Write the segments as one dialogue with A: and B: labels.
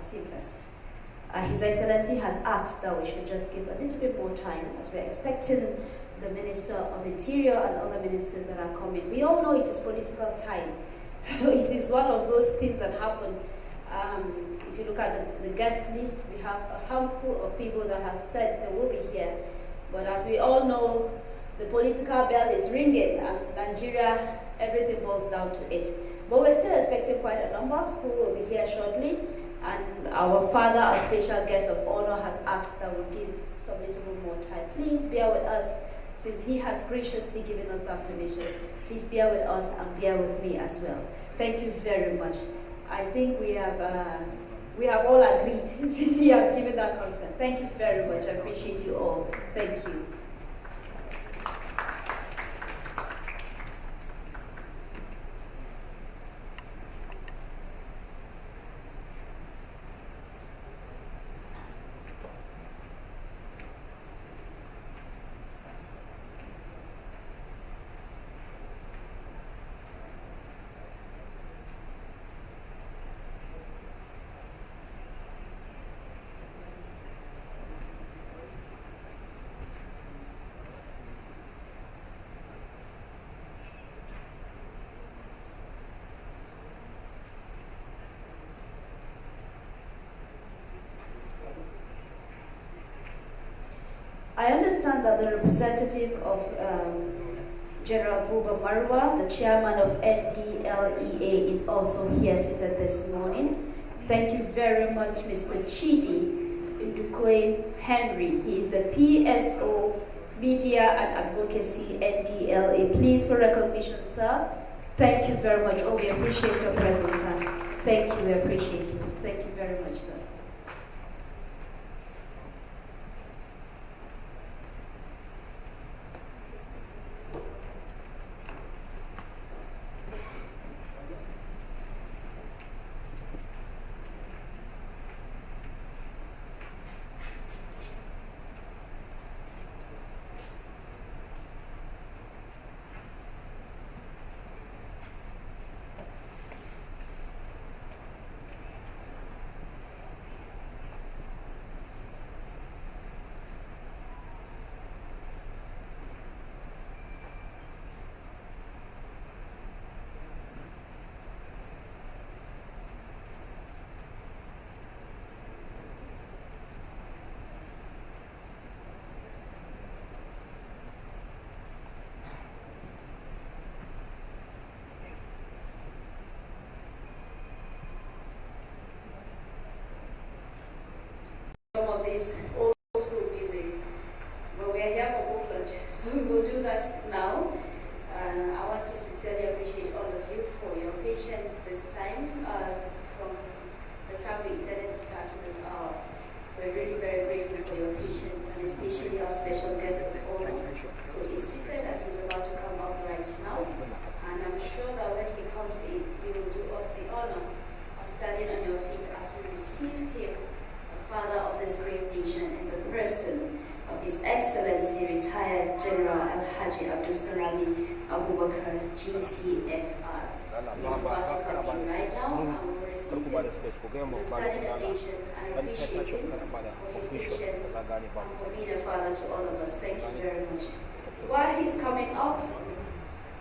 A: seamless. His Excellency has asked that we should just give a little bit more time as we're expecting the Minister of Interior and other ministers that are coming. We all know it is political time, so it is one of those things that happen. If you look at the guest list, we have a handful of people that have said they will be here, but as we all know, the political bell is ringing, and Nigeria, everything boils down to it. But we're still expecting quite a number who will be here shortly. And our father, a special guest of honor, has asked that we give some little bit more time. Please bear with us, since he has graciously given us that permission. Please bear with us and bear with me as well. Thank you very much. I think we have all agreed since he has given that consent. Thank you very much. I appreciate you all. Thank you. I understand that the representative of General Buba Marwa, the chairman of NDLEA, is also here seated this morning. Thank you very much, Mr. Chidi Ndukwe Henry. He is the PSO Media and Advocacy NDLA. Please, for recognition, sir. Thank you very much. Oh, we appreciate your presence, sir. Thank you, we appreciate you. Thank you very much, sir. Some of this old school music, but we are here for book launch, so we will do that now. I want to sincerely appreciate all of you for your patience this time. From the time we intended to start in this hour, we're really very grateful for your patience, and especially our special guest of honor, who is seated and he's about to come up right now. And I'm sure that when he comes in, you will do us the honor of standing on your feet as we receive him, father of this great nation, in the person of His Excellency retired General Alhaji Abdulsalami Abubakar, GCFR. He's about to come in right now, and we will receive him with standing ovation and appreciate him for his patience and for being a father to all of us. Thank you very much. While he's coming up,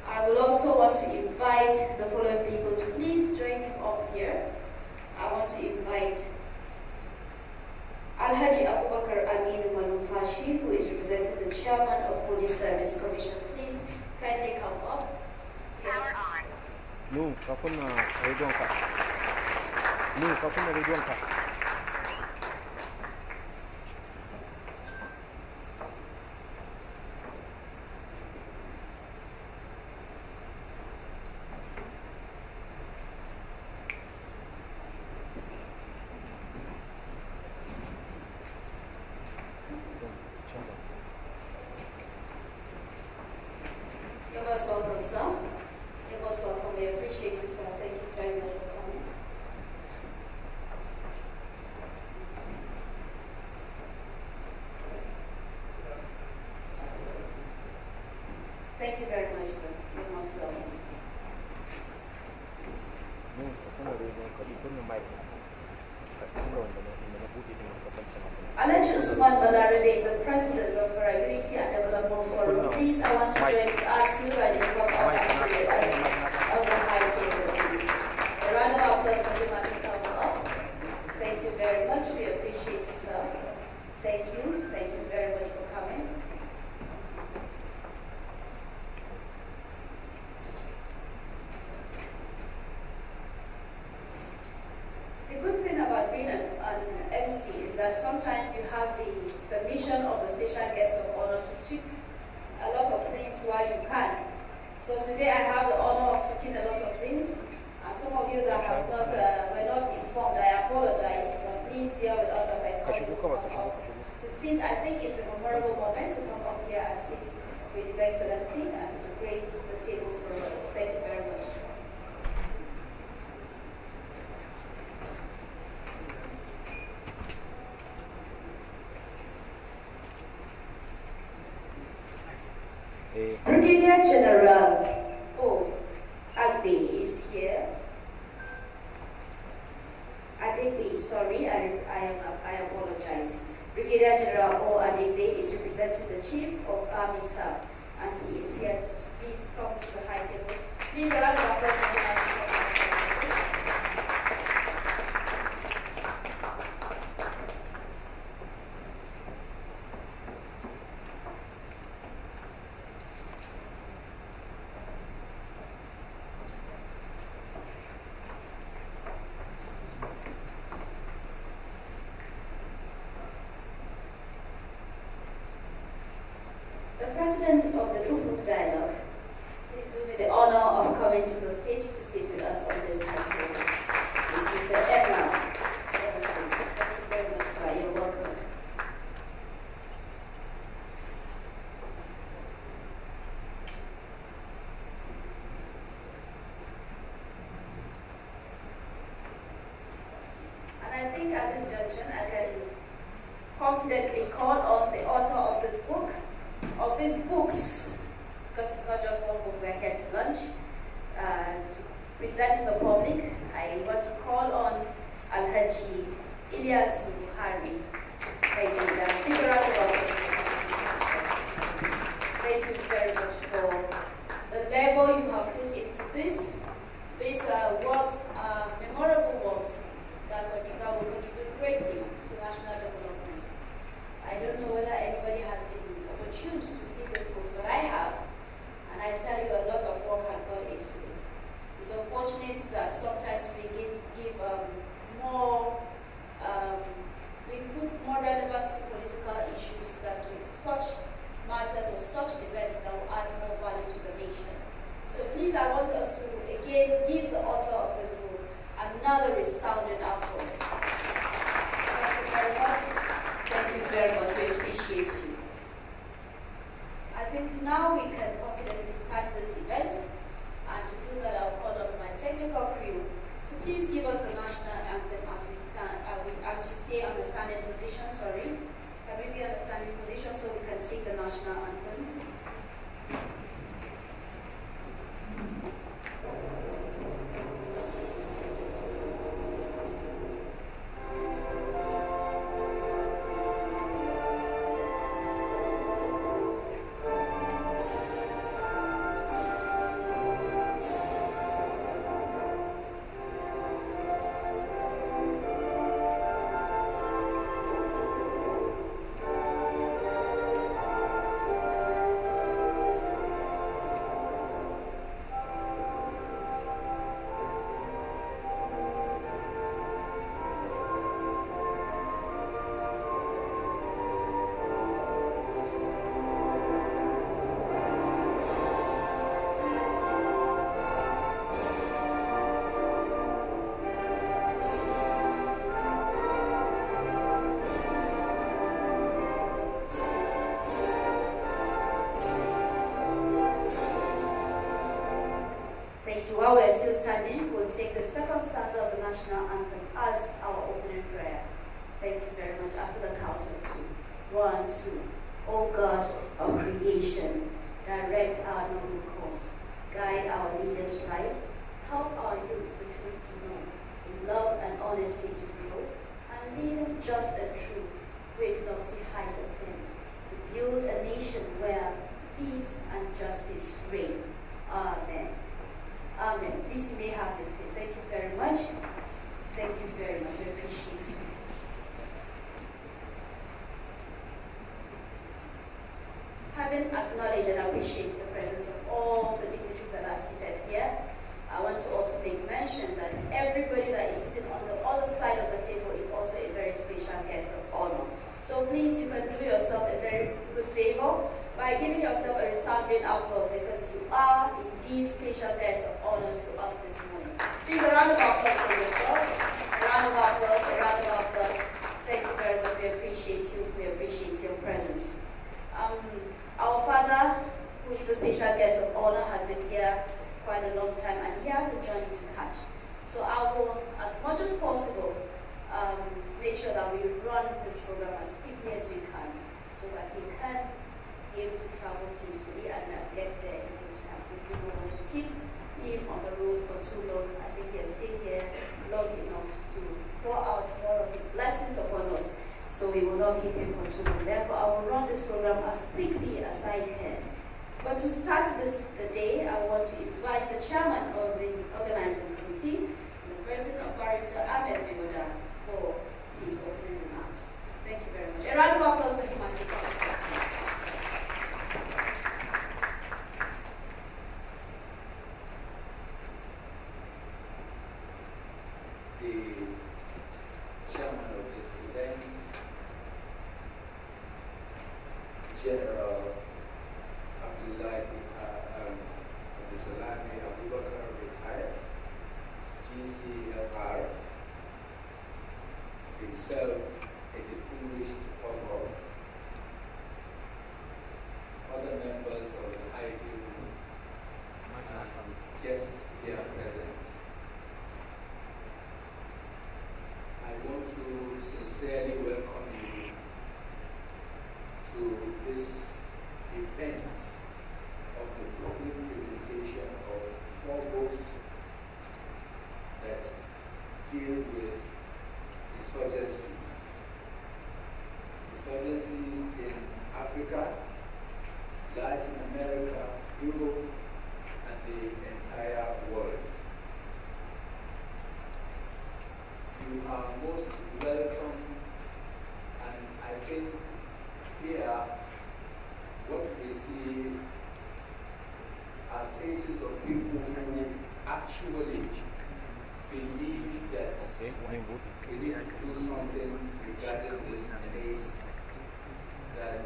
A: I will also want to invite the following people to please join him up here. I want to invite Alhaji Abubakar Aminu Manufashi, who is representing the chairman of Police Service Commission. Please kindly come up. Power on. No, You're most welcome, sir. You're most welcome. We appreciate you, sir. Thank you very much for coming. Thank you very much, sir. You're most welcome. Alhaji Usman Balarabe is the President of Variability and Development Forum. Please, I want to ask you that you come out and with us on the high table, please. A round of applause for him as he comes up. Thank you very much. We appreciate you, sir. Thank you. Thank you very much for coming. The good thing about being an MC is that sometimes you have the permission of the special guest of honor to tweak a lot of things while you can. So today I have the honor of tweaking a lot of things, and some of you that have not were not informed, I apologize, but please bear with us as I come up to sit. I think it's a memorable moment to come up here and sit with His Excellency and to grace the table for us. Thank you very much. Brigadier General Agbe is here. Adegbe, sorry, I apologize. Brigadier General Adegbe is representing the Chief of Army Staff, and he is here to please come to the high table. Please a round of applause for him as he comes to the high table. The President of the Ufuk Dialogue, please do me the honor of coming to the stage to sit with us on this high table. This is Mr. Emma. Thank you very much, sir. You're welcome. And I think at this junction, I can confidently call on the author of this book, of these books, because it's not just one book, we're here to lunch, to present to the public. I want to call on Alhaji Ilyas Buhari. Thank you very much for the labor you have put into this. These works are memorable works that will contribute greatly to national development. I don't know whether anybody has been opportune to see these books, but I have, and I tell you a lot of work has gone into it. It's unfortunate that sometimes we give more, we put more relevance to political issues than to such matters or such events that will add more value to the nation. So please, I want us to again give the author of this book another resounding applause. Thank you very much. Thank you very much. We appreciate you. I think now we can confidently start this event, and to do that I'll call on my technical crew to please give us the national anthem as we stay on the standing position, Can we be on the standing position so we can take the national anthem? While we're still standing, we'll take the second stanza of the national anthem as our opening prayer. Thank you very much. After the count of 2. 1, 2. O God of creation, direct our noble course, guide our leaders right, help our youth the truth to know, in love and honesty to grow, and live in just nation where peace and justice reign. Amen. Amen. Please, you may have your seat. Thank you very much. Thank you very much. We appreciate you. Having acknowledged and appreciated the presence of all the dignitaries that are seated here, I want to also make mention that everybody that is sitting on the other side of the table is also a very special guest of honor. So please, you can do yourself a very good favor by giving yourself a resounding applause, because you are indeed special guests of honors to us this morning. Please, a round of applause for yourselves. A round of applause, a round of applause. Thank you very much. We appreciate you. We appreciate your presence. Our father, who is a special guest of honor, has been here quite a long time, and he has a journey to catch. So I will, as much as possible, make sure that we run this program as quickly as we can, so that he can be able to travel peacefully and get there in good time. We do not want to keep him on the road for too long. I think he has stayed here long enough to pour out more of his blessings upon us. So we will not keep him for too long. Therefore, I will run this program as quickly as I can. But to start the day, I want to invite the chairman of the organizing committee, the person of Barrister Ahmed Mewoda, for his opening remarks. Thank you very much. A round of applause for him as he comes back, please.
B: The chairman of this event, General Abdusalami Abubakar, retired, GCFR, himself a distinguished apostle, other members of the High Table, and guests here present. I want to sincerely welcome you to this event of the public presentation of 4 books that deal with insurgencies. Insurgencies in Africa, Latin America, Europe, and the entire world. You are most welcome, and I think here what we see are faces of people who actually believe that we need to do something regarding this place that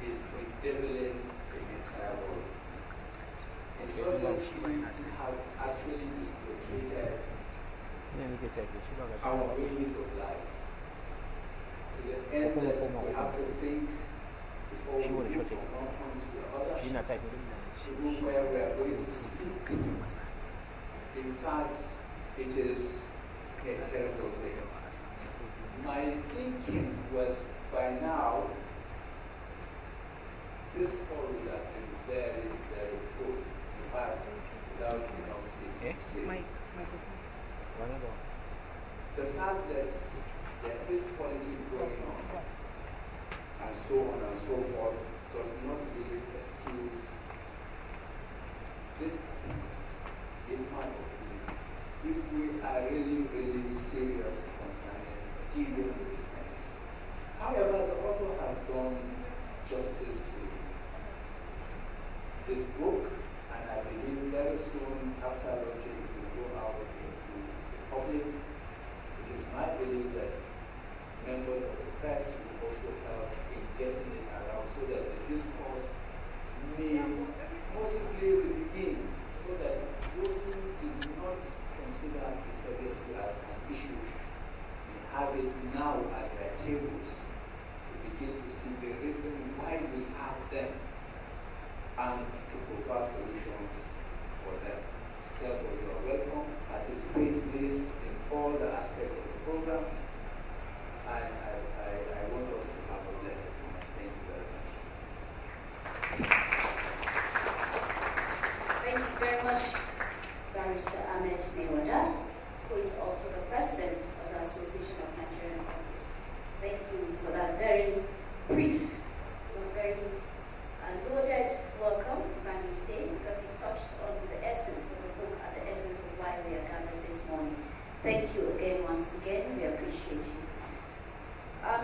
B: is bedeviling the entire world. Insurgencies have actually dislocated our ways of life, to the end that we have to think before we move from one point to the other, to move where we are going to speak. In fact, it is a terrible thing. My thinking was, by now, this hall would have been very, very full. In fact, without enough seats. The fact that there is politics going on, and so on and so forth, does not really excuse this attendance, in my opinion, if we are really, really serious concerning dealing with this things. However, the author has done justice to this book, and I believe very soon after launching it will go out into the public. It is my belief that members of the press will also help in getting it around, so that the discourse may possibly begin, so that those who did not consider insurgency as an issue may have it now at their tables to begin to see the reason why we have them and to provide solutions for them. So therefore, you are welcome. Participate, please, in all the aspects of the program. And I want us to have a blessed time. Thank you very much.
A: Thank you very much, Barrister Ahmed Mewoda, who is also the president of the Association of Nigerian Authors. Thank you for that very brief, but very Thank you again, once again. We appreciate you.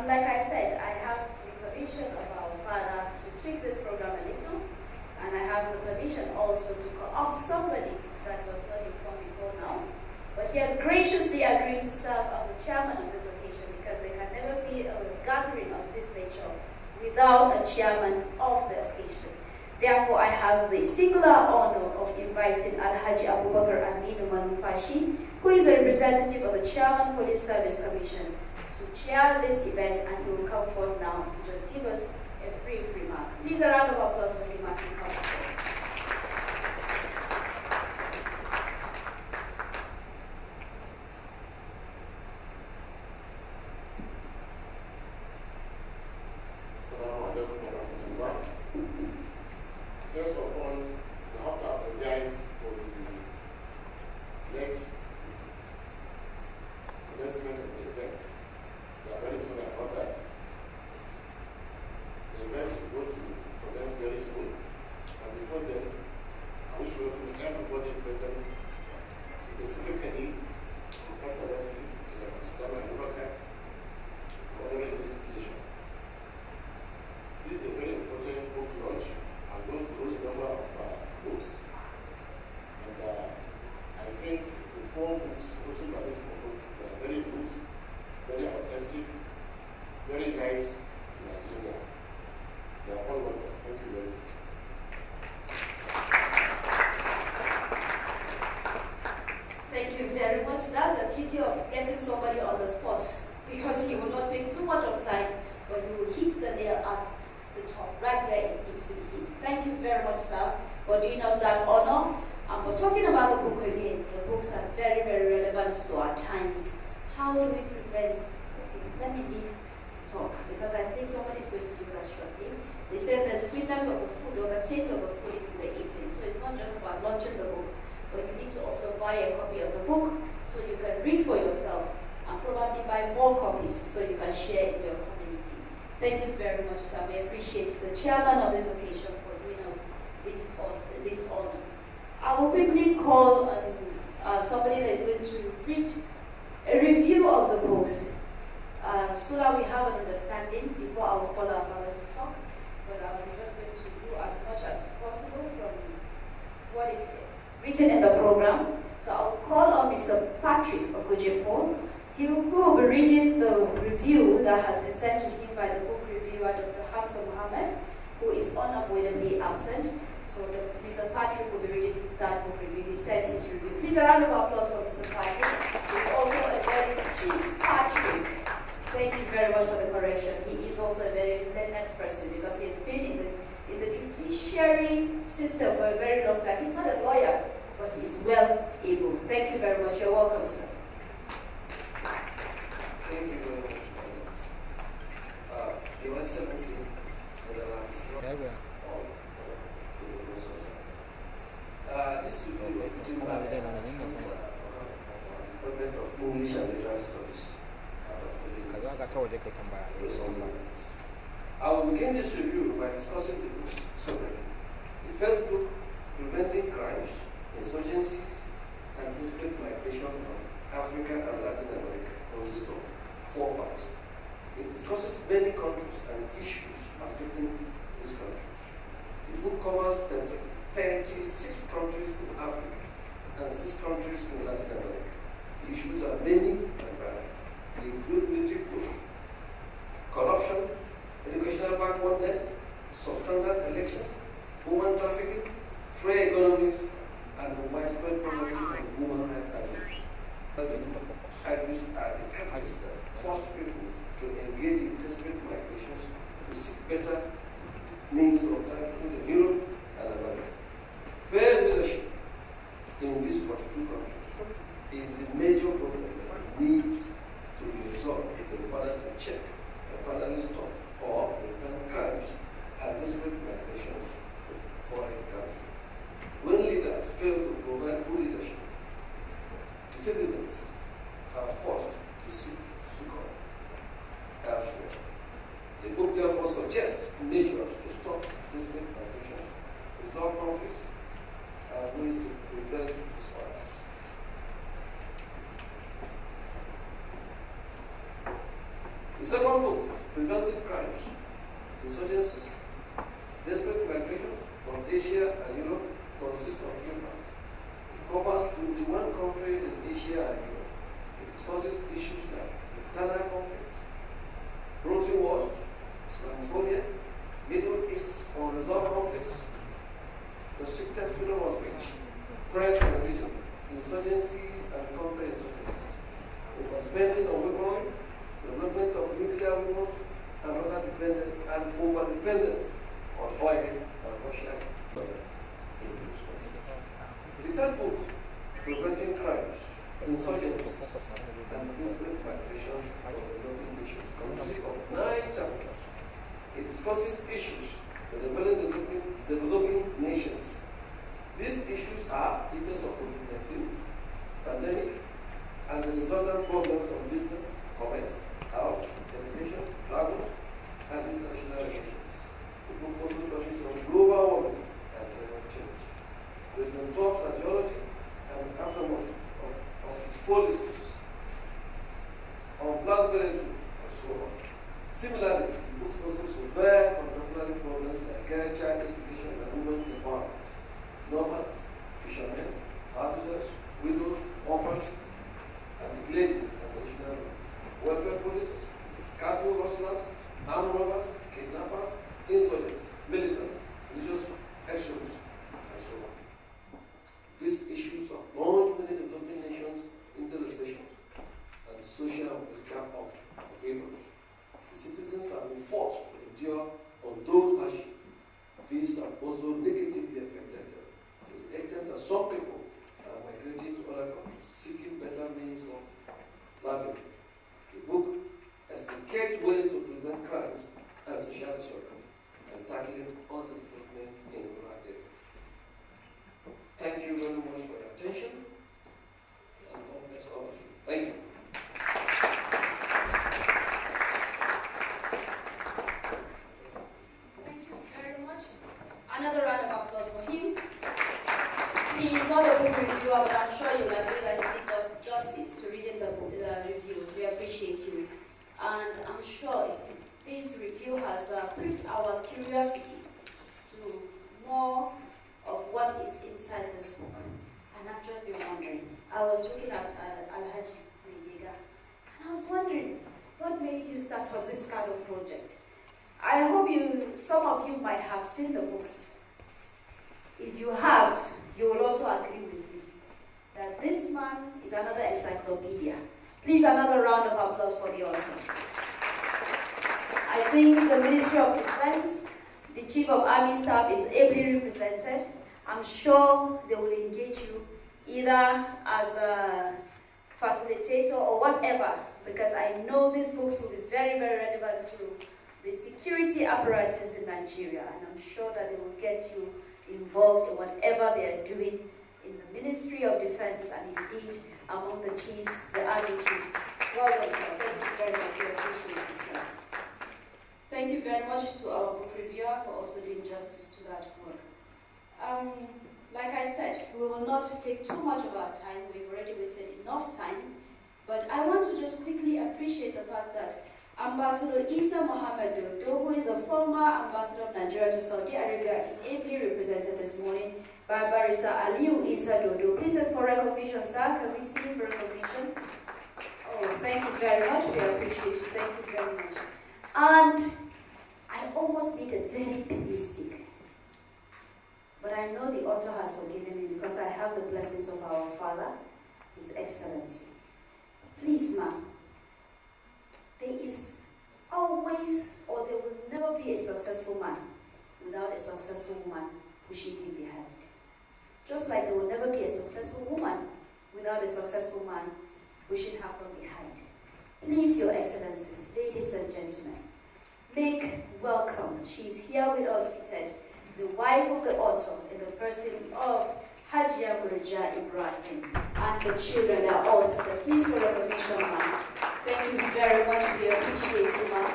A: Like I said, I have the permission of our father to tweak this program a little, and I have the permission also to co-opt somebody that was not informed before now. But he has graciously agreed to serve as the chairman of this occasion, because there can never be a gathering of this nature without a chairman of the occasion. Therefore, I have the singular honor of inviting Alhaji Abubakar Aminu Manufashi, who is a representative of the Chairman Police Service Commission, to chair this event, and he will come forward now to just give us a brief remark. Please, a round of applause for him as he comes forward.
C: First of all, I have to apologize for the next commencement of the event. We are very sorry about that. The event is going to commence very soon. And before then, I wish to welcome everybody present, specifically His Excellency, Mr. Abubakar, for ordering this occasion. This is a very important book launch. I'm going through a number of books, and I think the 4 books written by this author, they are very good, very authentic, very nice to Nigeria. They are all welcome. Thank you very much.
A: Thank you very much. That's the beauty of getting somebody on the spot, because he will not take too much of time, but he will hit the nail at the top, right where it needs to be hit. Thank you very much, sir, for doing us that honor, and for talking about the book again. The books are very, very relevant to our times. How do we prevent? Okay, let me leave the talk, because I think somebody is going to do that shortly. They said the sweetness of the food, or the taste of the food, is in the eating. So it's not just about launching the book, but you need to also buy a copy of the book so you can read for yourself, and probably buy more copies so you can share in your community. Thank you very much, sir. We appreciate the chairman of this occasion for doing us this honor. I will quickly call somebody that is going to read a review of the books so that we have an understanding before I will call our father to talk. But I will just going to do as much as possible from what is written in the program. So I will call on Mr. Patrick Okojefo. He will be reading the review that has been sent to him by the book reviewer, Dr. Hamza Mohammed, who is unavoidably absent. So Mr. Patrick will be reading that book review. He sent his review. Please, a round of applause for Mr. Patrick. He's also a very Chief Patrick. Thank you very much for the correction. He is also a very learned person, because he has been in the judiciary system for a very long time. He's not a lawyer, but he's well able. Thank you very much. You're welcome, sir.
D: Thank you very much, Your Excellency, this review was written by the Department of English and Literary Studies. I will begin this review by discussing the book's summary. The first book, Preventing Crimes, Insurgencies, and Displaced Migration from Africa and Latin America, consists of 4 parts. It discusses many countries and issues affecting these countries. The book covers 36 countries in Africa and 6 countries in Latin America. The issues are many and varied. They include military push, corruption, educational backwardness, substandard elections, human trafficking, free economies, and widespread poverty and human rights abuses. As the book argues, are the catalysts that forced people to engage in desperate migrations to seek better means of life in Europe and America. Fair leadership in these 42 countries is the major problem that needs to be resolved in order to check and finally stop or prevent crimes and desperate migrations to foreign countries. When leaders fail to provide good leadership, the citizens are forced to seek succor elsewhere. The book therefore suggests measures to stop distant migrations, resolve conflicts, and ways to prevent disorders. second book, Preventing Crimes, Insurgencies, Desperate Migrations from Asia and Europe, consists of 3 parts. It covers 21 countries in Asia and Europe. It discusses issues like internal conflicts, proxy wars, Islamophobia, Middle East unresolved conflicts, restricted freedom of speech, press and religion, insurgencies and counter-insurgencies, overspending on weaponry, development of nuclear weapons, and over-dependence on oil and Russia in those countries. The third book, Preventing Crimes, Insurgencies, and Desperate Migration from Developing Nations, consists of 9 chapters. It discusses issues with developing nations. These issues are effects of COVID-19, pandemic, and the resultant problems of business, commerce, health, education, travels, and international relations. The book also touches on global warming and climate change, President Trump's ideology and aftermath of his policies on Planned Parenthood and so on. Similarly, the book also surveys contemporary problems like girl child education and women empowerment, nomads, fishermen, artisans, widows, orphans, and the glaziers and traditional rulers, welfare policies, cattle rustlers, armed robbers, kidnappers, insurgents, militants, religious extremists, and so on. These issues are plunged within developing nations into recessions and social and political upheavals. The citizens have been forced to endure untold hardship. These have also negatively affected them to the extent that some people are migrating to other countries seeking better means of livelihood. The book explicates ways to prevent crimes and social disorders and tackling underdevelopment in rural areas. Thank you very much for your attention, and God bless all of you. Thank you.
A: Thank you very much. Another round of applause for him. He is not a book reviewer, but I'm sure you'll agree that he did us justice to reading the book, the review. We appreciate you. And I'm sure this review has pricked our curiosity to more of what is inside this book. And I've just been wondering. I was looking at Alhaji Rijiga, and I was wondering, what made you start up this kind of project? I hope some of you might have seen the books. If you have, you will also agree with me that this man is another encyclopedia. Please, another round of applause for the author. I think the Ministry of Defense, the Chief of Army Staff is ably represented. I'm sure they will engage you either as a facilitator or whatever, because I know these books will be very, very relevant to the security apparatus in Nigeria, and I'm sure that they will get you involved in whatever they are doing in the Ministry of Defense and indeed among the chiefs, the army chiefs. Well done, sir. Thank you very much. We appreciate you, sir. Thank you very much to our book reviewer for also doing justice to that work. Like I said, we will not take too much of our time. We've already wasted enough time. But I want to just quickly appreciate the fact that Ambassador Isa Mohammed Dodo, who is a former ambassador of Nigeria to Saudi Arabia, is ably represented this morning by Barrister Aliyu Isa Dodo. Please, for recognition, sir, can we see you for recognition? Oh, thank you very much. We appreciate you. Thank you very much. And I almost made it very big mistake. But I know the author has forgiven me because I have the blessings of our Father, His Excellency. Please, ma'am, there is always, or there will never be a successful man without a successful woman pushing him behind. Just like there will never be a successful woman without a successful man pushing her from behind. Please, Your Excellencies, ladies and gentlemen, make welcome. She's here with us seated, the wife of the author in the person of Hajia Murja Ibrahim, and the children, they are all seated. Please, for recognition, ma'am. Thank you very much. We appreciate you, ma'am.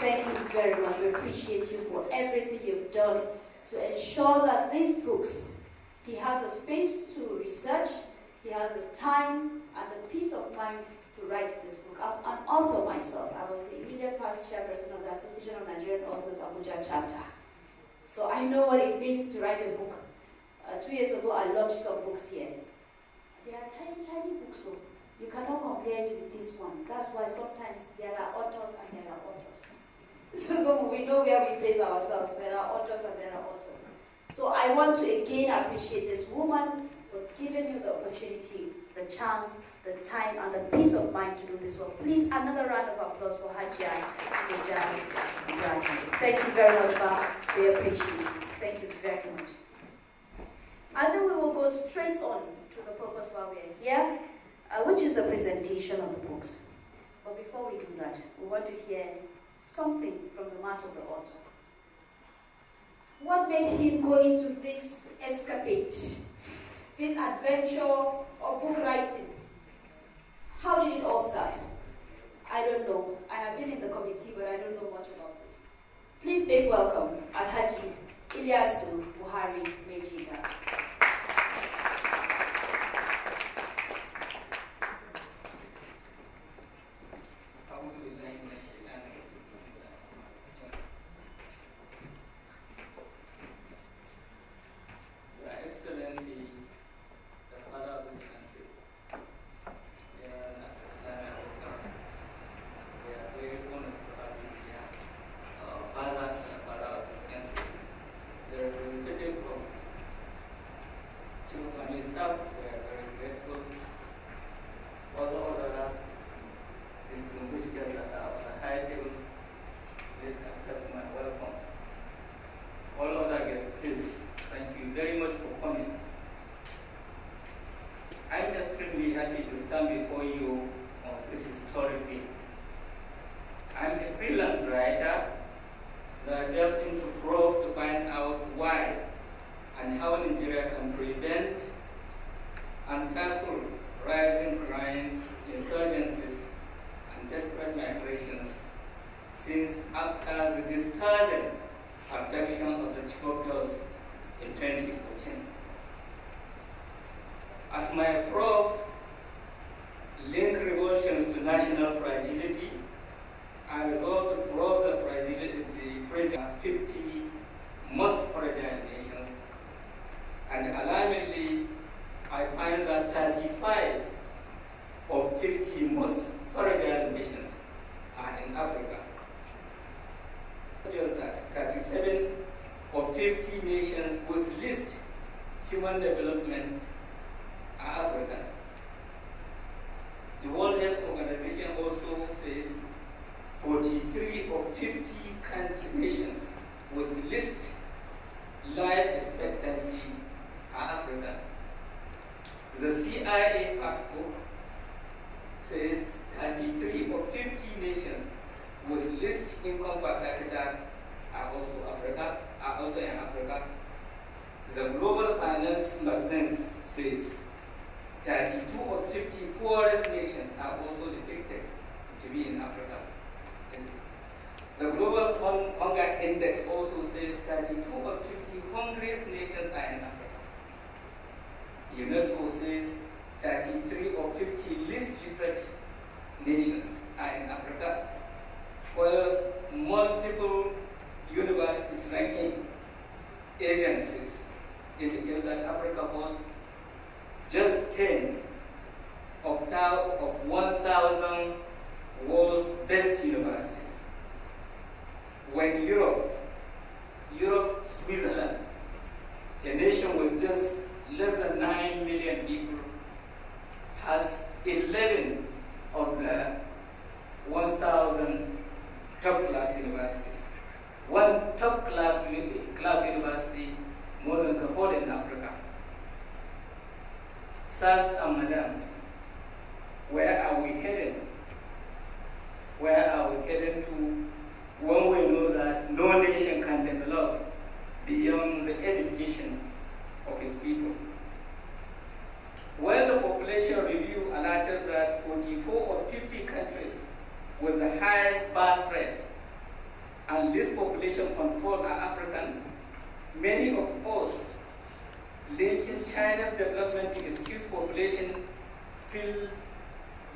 A: Thank you very much. We appreciate you for everything you've done to ensure that these books, he has the space to research, he has the time and the peace of mind to write this book. I'm an author myself. I was the immediate past chairperson of the Association of Nigerian Authors Abuja chapter. So I know what it means to write a book. 2 years ago, I launched some books here. They are tiny, tiny books, so you cannot compare it with this one. That's why sometimes there are authors and there are authors. So we know where we place ourselves. There are authors and there are authors. So I want to again appreciate this woman for giving me the opportunity, the chance, the time, and the peace of mind to do this work. Please, another round of applause for Hajia Ibrahim. Thank you very much, Ma. We appreciate you. Thank you very much. I think we will go straight on to the purpose why we are here, which is the presentation of the books. But before we do that, we want to hear something from the mouth of the author. What made him go into this escapade, this adventure of book writing? How did it all start? I don't know. I have been in the committee, but I don't know much about it. Please make welcome Alhaji Ilyasu Buhari Mejiga.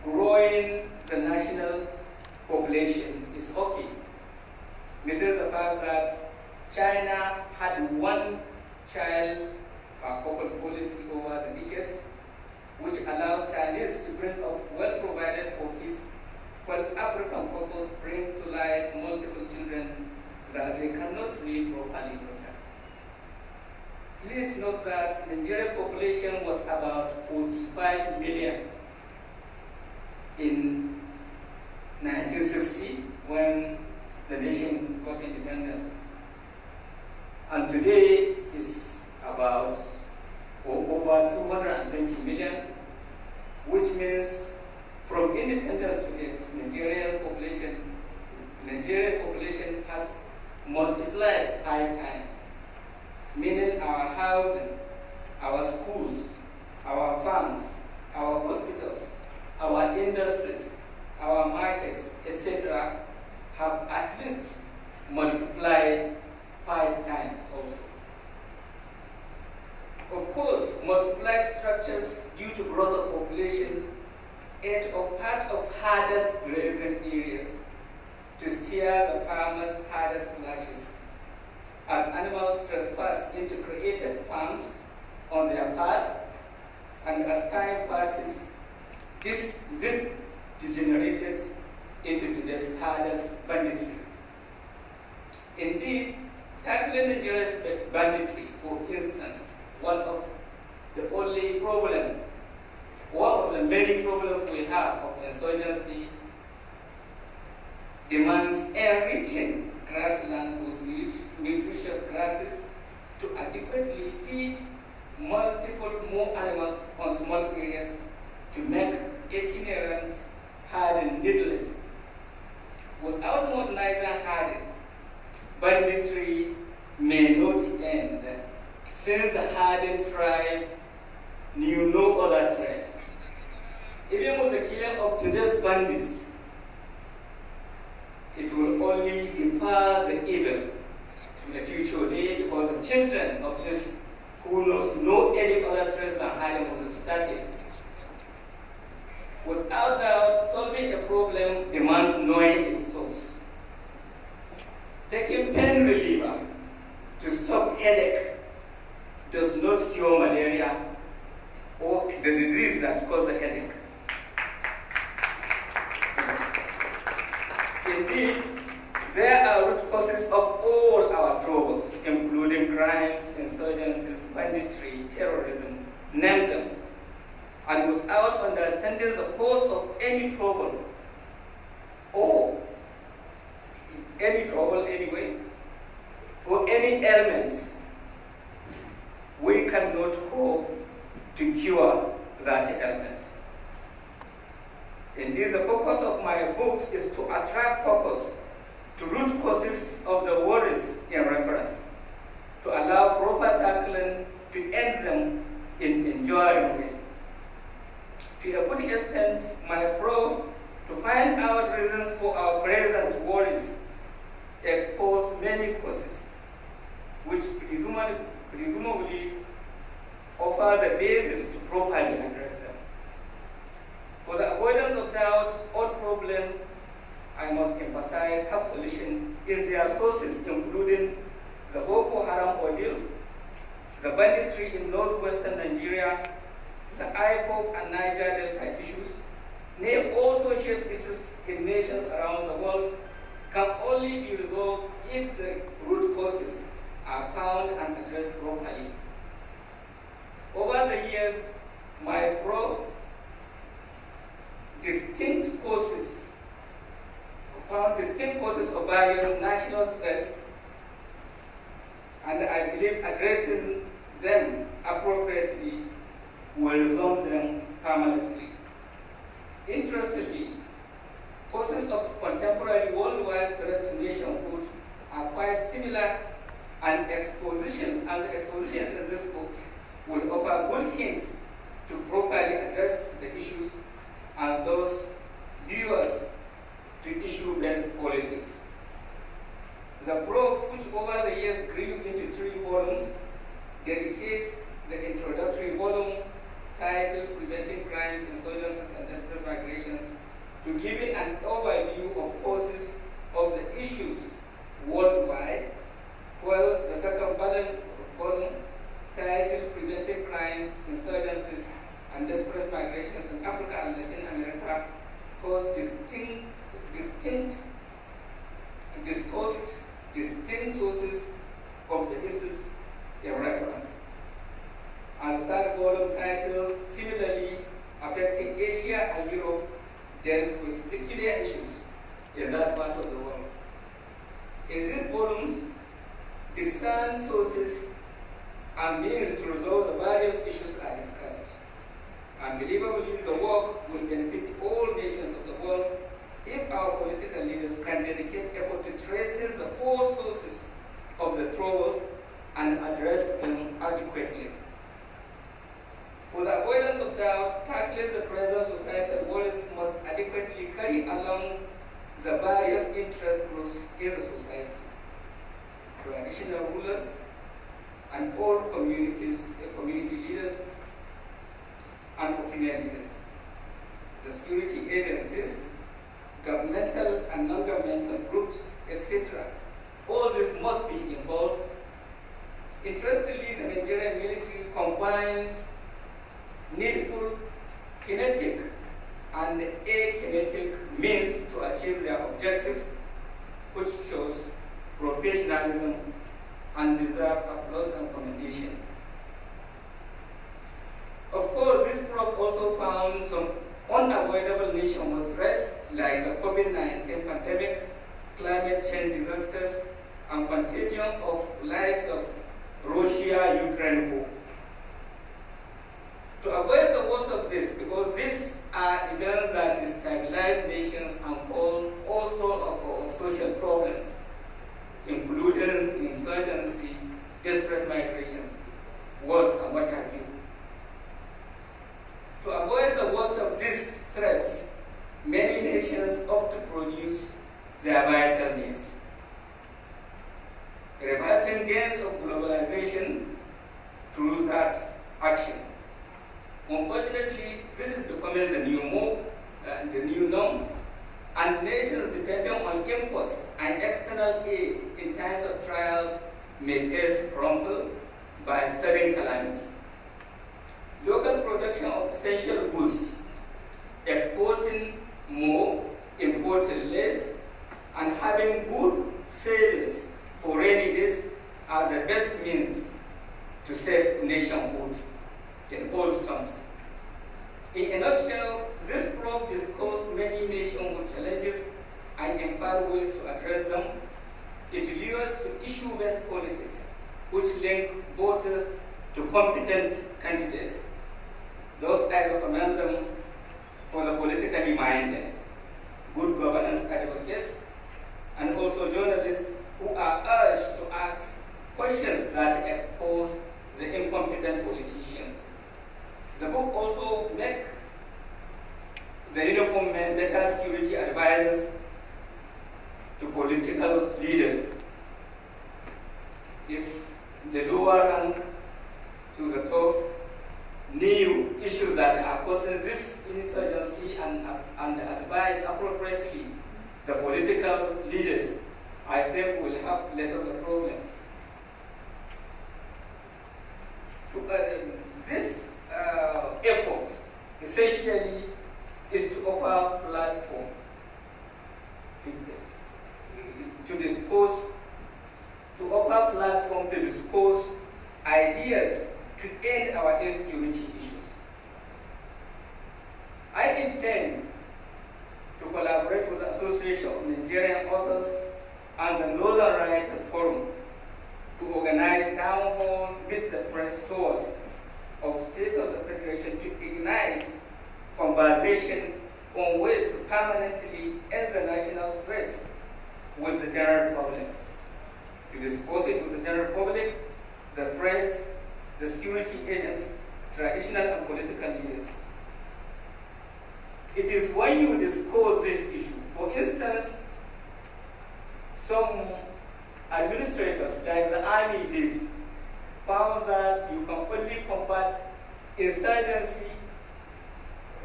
E: growing the national population is okay. Misses the fact that China had one child per couple policy over the decades, which allows Chinese to bring up well-provided for kids, while African couples bring to life multiple children that they cannot really properly nurture. Please note that Nigeria's population was about 45 million in 1960 when the nation got independence. And today is about over 220 million, which means from independence to date, Nigeria's population has multiplied 5 times, meaning our housing, our schools, our farms, our hospitals, our industries, our markets, etc., have at least multiplied 5 times also. Of course, multiplied structures due to growth of population ate up part of hardest grazing areas to steer the farmers' hardest clashes, as animals trespass into created farms on their path, and as time passes, this degenerated into today's hardest banditry. Indeed, tackling Nigeria's banditry, for instance, one of the many problems we have of insurgency, demands enriching grasslands with nutritious grasses to adequately feed multiple more animals on small areas to make itinerant herding needless. Without modernizing herding, banditry may not end, since the herding tribe knew no other threat. Even with the killing of today's bandits, it will only defer the evil to a future day, because the children of this who knows no any other threat than herding will start it. Without doubt, solving a problem demands knowing its source. Taking pain reliever to stop headache does not cure malaria or the disease that causes the headache. Indeed, there are root causes of all our troubles, including crimes, insurgencies, banditry, terrorism, name them. And without understanding the cause of any trouble, or any trouble anyway, or any ailment, we cannot hope to cure that ailment. Indeed, the focus of my books is to attract focus to root causes of the worries in reference, to allow proper tackling to end them in enjoyable way. To a good extent, my probe to find out reasons for our present worries expose many causes, which presumably offer the basis to properly address them. For the avoidance of doubt, all problems, I must emphasize, have solution in their sources, including the Boko Haram ordeal, the banditry in northwestern Nigeria, the IPOP and Niger Delta issues, nay, all social issues in nations around the world can only be resolved if the root causes are found and addressed properly. Over the years, my probe found distinct causes of various national threats, and I believe addressing them appropriately will resolve them permanently. Interestingly, causes of contemporary worldwide threats to nationhood are quite similar, and the expositions in this book will offer good hints to properly address the issues and those viewers to issue-based politics. The probe, which over the years grew into 3 volumes, dedicates the introductory volume titled Preventing Crimes, Insurgencies, and Desperate Migrations to giving an overview of causes of the issues worldwide, while the second volume, titled Preventing Crimes, Insurgencies, and Desperate Migrations in Africa and Latin America, discussed distinct sources of the issues in reference. And the third volume, titled Similarly Affecting Asia and Europe, dealt with peculiar issues in that part of the world. In these volumes, discerned sources and means to resolve the various issues are discussed. Unbelievably, the work will benefit all nations of the world if our political leaders can dedicate effort to tracing the core sources of the troubles and address them adequately. For the avoidance of doubt, tackling the present societal worries must adequately carry along the various interest groups in the society, traditional rulers, and all community leaders and opinion leaders, the security agencies, governmental and non-governmental groups, etc. All this must be involved. Interestingly, the Nigerian military combines needful kinetic and akinetic means to achieve their objective, which shows professionalism and deserve applause and commendation. Of course, this probe also found some unavoidable national threats like the COVID-19 pandemic, climate change disasters, and contagion of likes of Russia-Ukraine war. To avoid the worst of this, because these are events that destabilize nations and cause all sorts of social problems, including insurgency, desperate migrations, wars, and what have you. To avoid the worst of these threats, many nations opt to produce their vital needs. Reversing gains of globalization through that action. Unfortunately, this is becoming the new norm, and nations depending on imports and external aid in times of trials may face rumble by sudden calamity. Local production of essential goods, exporting more, importing less, and having good savings for rainy days are the best means to save nationhood in all storms. In a nutshell, this probe discussed many nationhood challenges and employed ways to address them. It lures to issue-based politics, which link voters to competent candidates. Thus, I recommend them for the politically minded, good governance advocates, and also journalists who are urged to ask questions that expose the incompetent politicians. The book also makes the uniformed men better security advisors to political leaders. If the lower rank to the top new issues that are causing this insurgency and advise appropriately the political leaders, I think we'll have less of the problem. This effort essentially is to offer a platform to discuss ideas to end our insecurity issues. I intend to collaborate with the Association of Nigerian Authors and the Northern Writers Forum to organize town hall with the press tours of states of the Federation to ignite conversation on ways to permanently end the national threats with the general public. To discuss it with the general public, the press, the security agents, traditional and political leaders. It is when you discuss this issue, for instance, some administrators, like the army did, found that you can only combat insurgency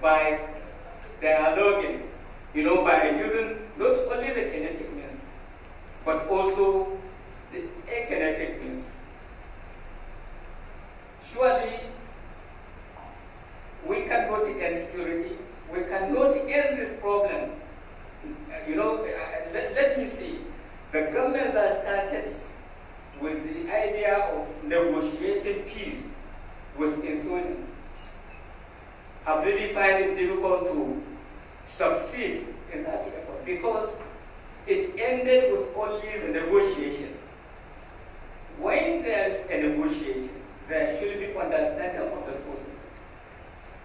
E: by dialoguing by using not only the kinetic means, but also the akinetic means. Surely, we cannot end security. We cannot end this problem. Let me see. The government that started with the idea of negotiating peace with insurgents have really found it difficult to succeed in that effort because it ended with only the negotiation. When there is a negotiation, there should be understanding of the sources.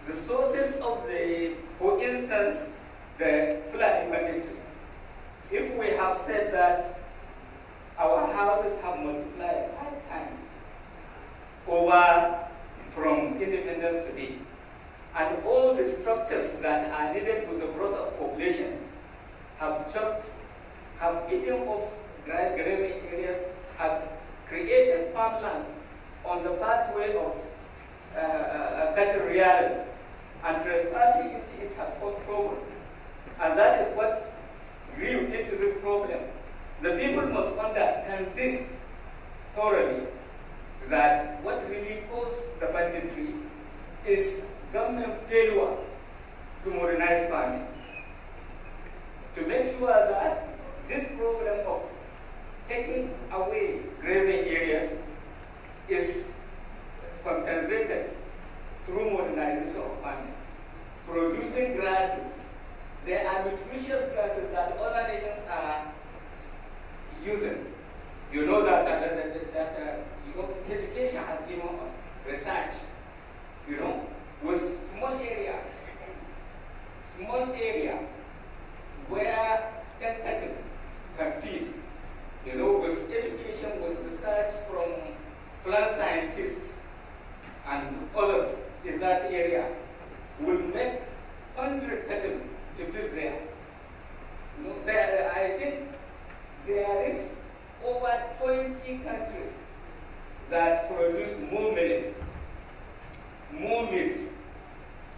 E: The sources of for instance, the Fulani banditry. If we have said that our houses have multiplied 5 times over from independence to date, and all the structures that are needed with the growth of population have chopped, have eaten off grazing areas, have created farmlands on the pathway of cattle rearers, and trespassing it has caused trouble. And that is what grew into this problem. The people must understand this thoroughly, that what really caused the banditry is government failure to modernize farming. To make sure that this problem of taking away grazing areas is compensated through modernization of farming. Producing grasses. There are nutritious grasses that other nations are using. You know that education has given us research. With small area where 10 cattle can feed. With education, with research from plant scientists and others in that area, will make 100 cattle to feed there. I think there is over 20 countries that produce more milk, more meat,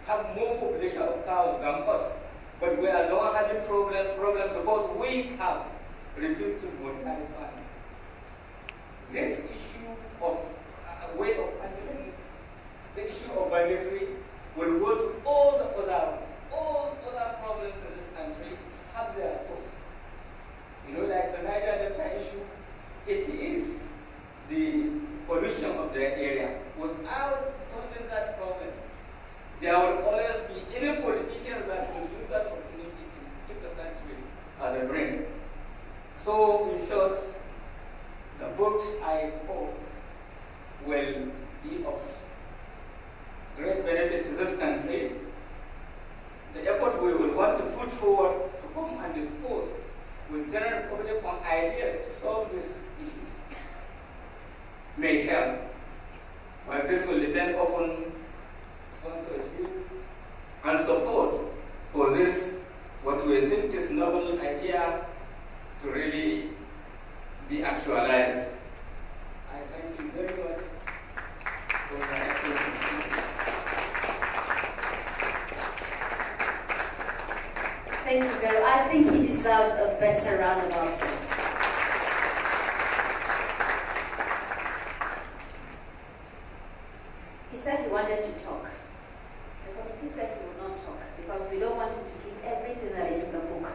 E: have more population of cows than us. But we are not having problem because we have refused to modernize farming. This issue of way of handling the issue of banditry will go to all other problems in this country have their source. Like the Niger Delta issue, it is the pollution of the area. Without solving that problem, there will always be any politicians that will use that opportunity to keep the country at the brink. So, in short, the books I hope will be of great benefit to this country. The effort we will want to put forward to come and dispose with general public on ideas to solve this issue may help, but this will depend upon sponsorship and support for this, what we think is novel idea to really be actualized. I thank you very much for my attention.
A: Thank you very much. I think he deserves a better round of applause. He said he wanted to talk. The committee said he will not talk because we don't want him to give everything that is in the book.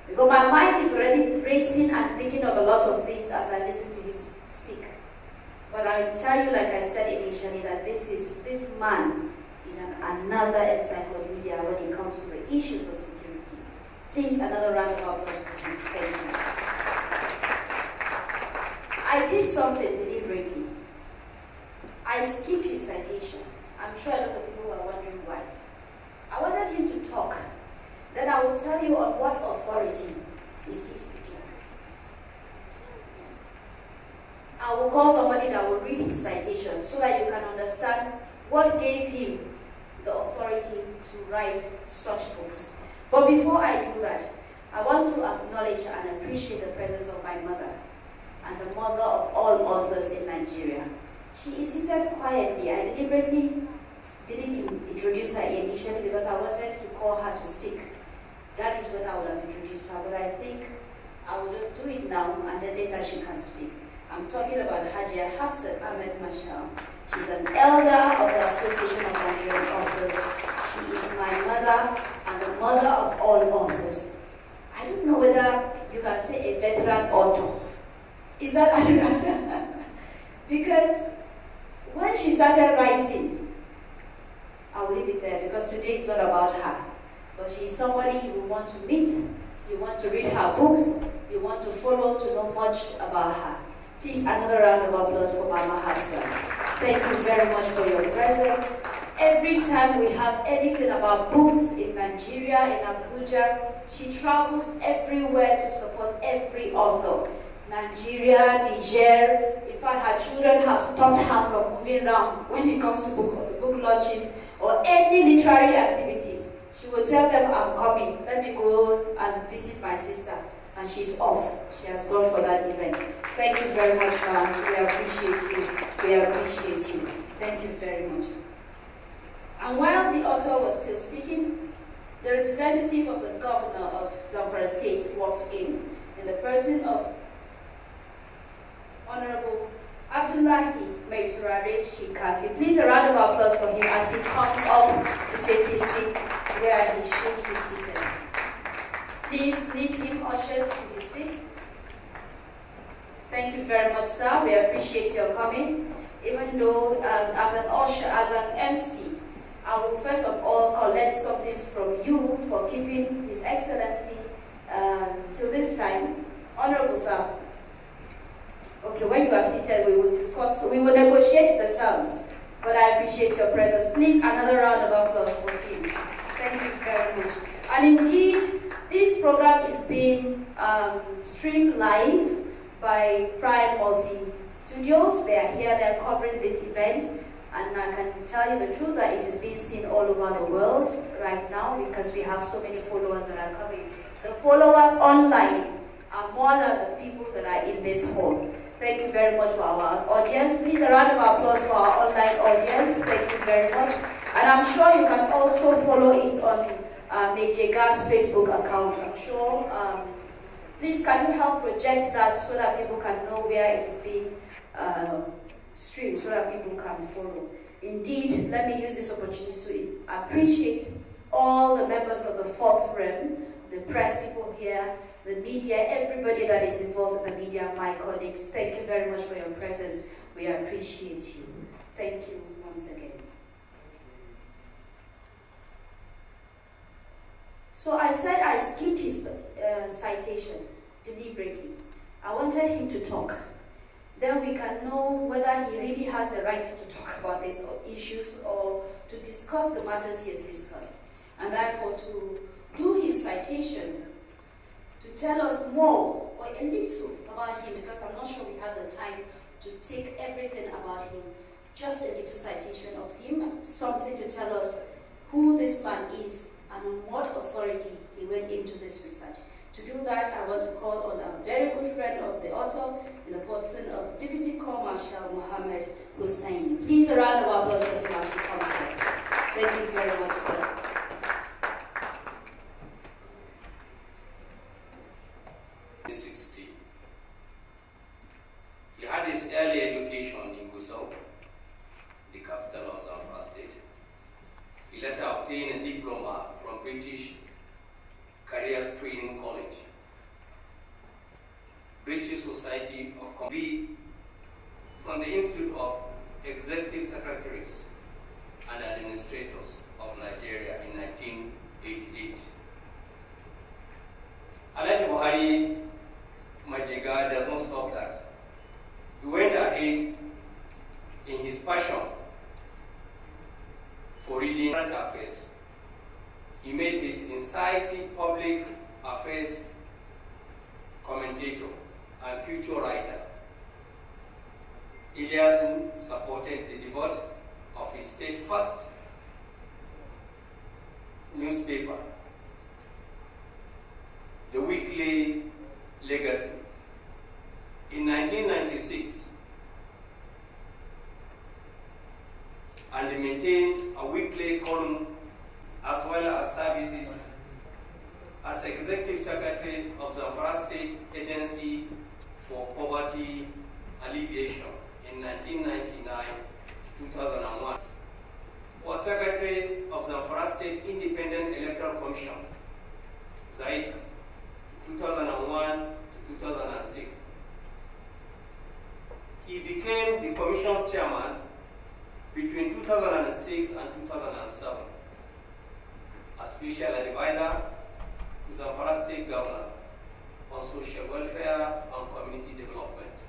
A: Because my mind is already racing and thinking of a lot of things as I listen to him speak. But I tell you, like I said initially, that this man is another encyclopedia when it comes to the issues of security. Please, another round of applause for him. Thank you. I did something deliberately. I skipped his citation. I'm sure a lot of people were wondering why. I wanted him to talk. Then I will tell you on what authority is he speaking. I will call somebody that will read his citation so that you can understand what gave him the authority to write such books. But before I do that, I want to acknowledge and appreciate the presence of my mother and the mother of all authors in Nigeria. She is seated quietly. I deliberately didn't introduce her initially because I wanted to call her to speak. that is when I would have introduced her, but I think I will just do it now and then later she can speak. I'm talking about Hajia Hafsat Ahmed Mashal. She's an elder of the Association of Nigerian Authors. She is my mother and the mother of all authors. I don't know whether you can say a veteran author. Is that because when she started writing, I'll leave it there because today is not about her. But she's somebody you want to meet, you want to read her books, you want to follow to know much about her. Please, another round of applause for Mama Hafsa. Thank you very much for your presence. Every time we have anything about books in Nigeria, in Abuja, she travels everywhere to support every author. Nigeria, Niger, in fact her children have stopped her from moving around when it comes to book launches or any literary activities. She will tell them, I'm coming, let me go and visit my sister. And she's off. She has gone for that event. Thank you very much, ma'am. We appreciate you. We appreciate you. Thank you very much. And while the author was still speaking, the representative of the governor of Zamfara State walked in the person of Honorable Abdullahi Maiturare Shikafi. Please a round of applause for him as he comes up to take his seat where he should be seated. Please lead him, ushers, to his seat. Thank you very much, sir. We appreciate your coming. Even though as an usher, as an MC, I will first of all collect something from you for keeping His Excellency till this time. Honorable sir. Okay, when you are seated, we will discuss, we will negotiate the terms. But I appreciate your presence. Please, another round of applause for him. Thank you very much. And indeed, this program is being streamed live by Prime Multi Studios. They are here, they are covering this event. And I can tell you the truth that it is being seen all over the world right now because we have so many followers that are coming. The followers online are more than the people that are in this hall. Thank you very much for our audience. Please, a round of applause for our online audience. Thank you very much. And I'm sure you can also follow it on Mejega's Facebook account. I'm sure. Please, can you help project that so that people can know where it is being streamed, so that people can follow. Indeed, let me use this opportunity to appreciate all the members of the Fourth Realm, the press people here, the media, everybody that is involved in the media, my colleagues. Thank you very much for your presence. We appreciate you. Thank you once again. So I said I skipped his citation deliberately. I wanted him to talk. Then we can know whether he really has the right to talk about these issues or to discuss the matters he has discussed. And therefore to do his citation, to tell us more or a little about him, because I'm not sure we have the time to take everything about him. Just a little citation of him, something to tell us who this man is and on what authority he went into this research. To do that, I want to call on a very good friend of the author in the person of Deputy Corps Marshal Mohammed Hussein. Please a round of applause for him as he comes up. Thank you very much, sir.
F: He had his early education in Gusau, the capital of Zamfara State. He later obtained a diploma from British Careers Training College, British Society of from the Institute of Executive Secretaries and Administrators of Nigeria in 1988. Alhaji Buhari Majega does not stop that. He went ahead in his passion for reading current affairs. He made his incisive public affairs commentator and future writer. Ilyasu supported the debut of his state first newspaper, the Weekly Legacy. In 1996, and maintained a weekly column as well as services as Executive Secretary of Zamfara State Agency for Poverty Alleviation in 1999 to 2001. Was Secretary of Zamfara State Independent Electoral Commission, ZAIC, 2001 to 2006. He became the Commission's chairman between 2006 and 2007, a special advisor to Zamfara State Governor on social welfare and community development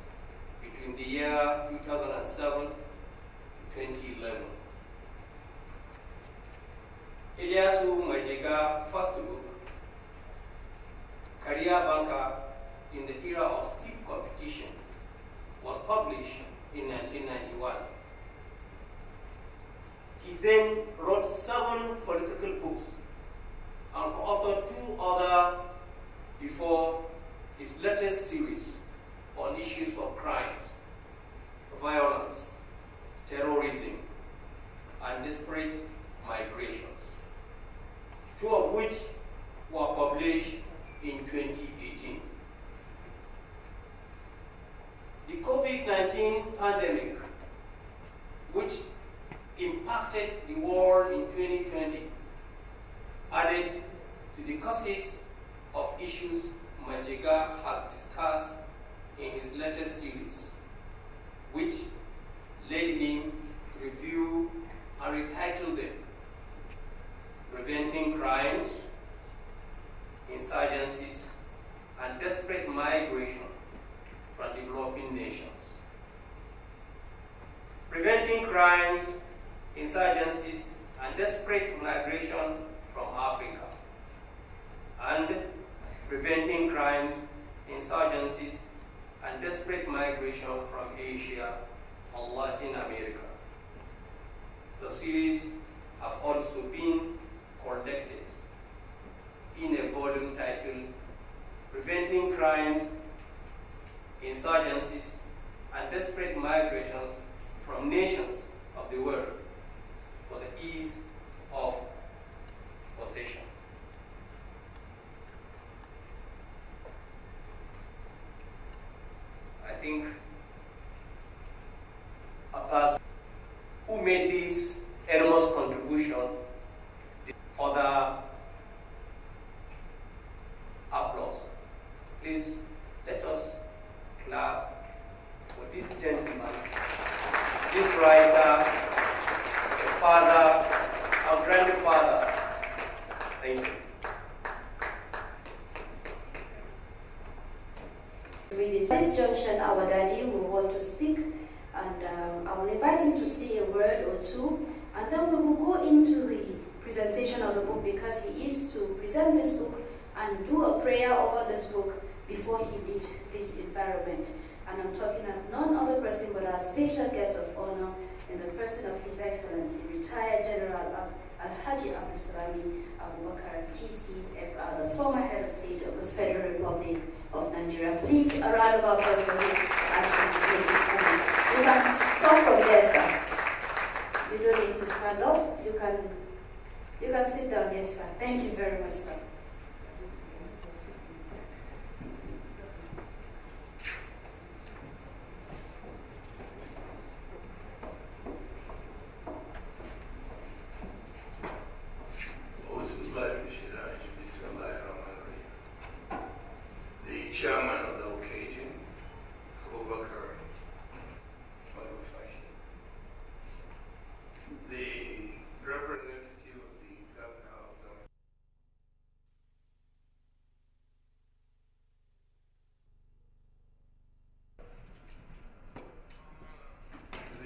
F: between the year 2007 to 2011. Ilyasu Majega first book, Career Banker in the Era of Steep Competition, was published in 1991. He then wrote 7 political books and co-authored 2 others before his latest series on issues of crimes, violence, terrorism, and desperate migrations, 2 of which were published in 2018. The COVID-19 pandemic, which impacted the world in 2020, added to the causes of issues Majega has discussed in his latest series, which led him to review and retitle them Preventing Crimes, Insurgencies, and Desperate Migration from Developing Nations. Preventing Crimes, Insurgencies, and Desperate Migration from Africa, and Preventing Crimes, Insurgencies, and Desperate Migration from Asia and Latin America. The series have also been collected in a volume titled Preventing Crimes, Insurgencies, and Desperate Migrations from Nations of the World for the ease of possession. I think a person who made this enormous contribution further applause. Please let us clap for this gentleman, this writer, a father, a grandfather. Thank you.
A: At this junction, our daddy will want to speak, and I will invite him to say a word or two, and then we will go into the presentation of the book, because he is to present this book and do a prayer over this book before he leaves this environment. And I'm talking of none other person but our special guest of honor in the person of His Excellency, retired General Alhaji Abdulsalami Abubakar, GCFR, the former head of state of the Federal Republic of Nigeria. Please, a round of applause for him as he begins this morning. You can talk from there, sir. You don't need to stand up. You can sit down, yes, sir. Thank you very much, sir.
G: The chairman of the occasion, Abubakar Malufashin, the representative of the governor of Zamfara,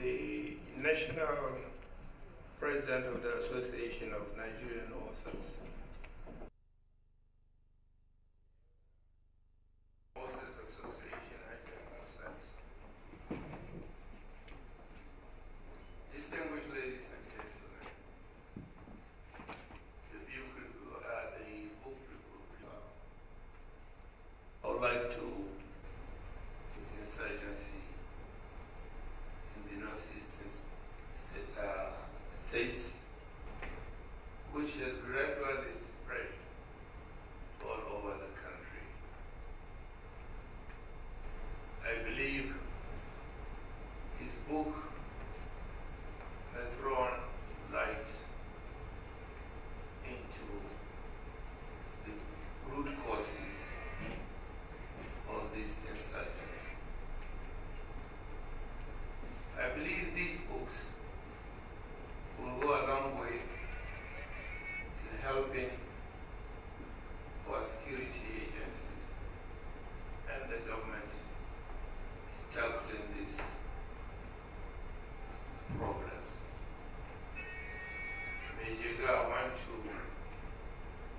G: the national president of the Association of Nigerian Authors, Association, distinguished ladies and gentlemen, the book review. I would like to, with the insurgency in the northeastern states, which has gradually spread helping our security agencies and the government in tackling these problems. Mejiga, I want to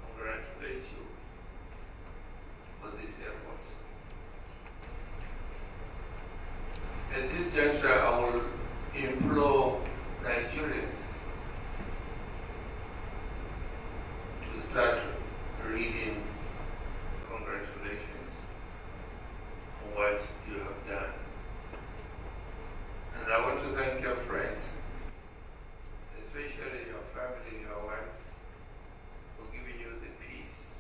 G: congratulate you for these efforts. At this juncture, I will implore Nigerians to start reading congratulations on what you have done. And I want to thank your friends, especially your family, your wife, for giving you the peace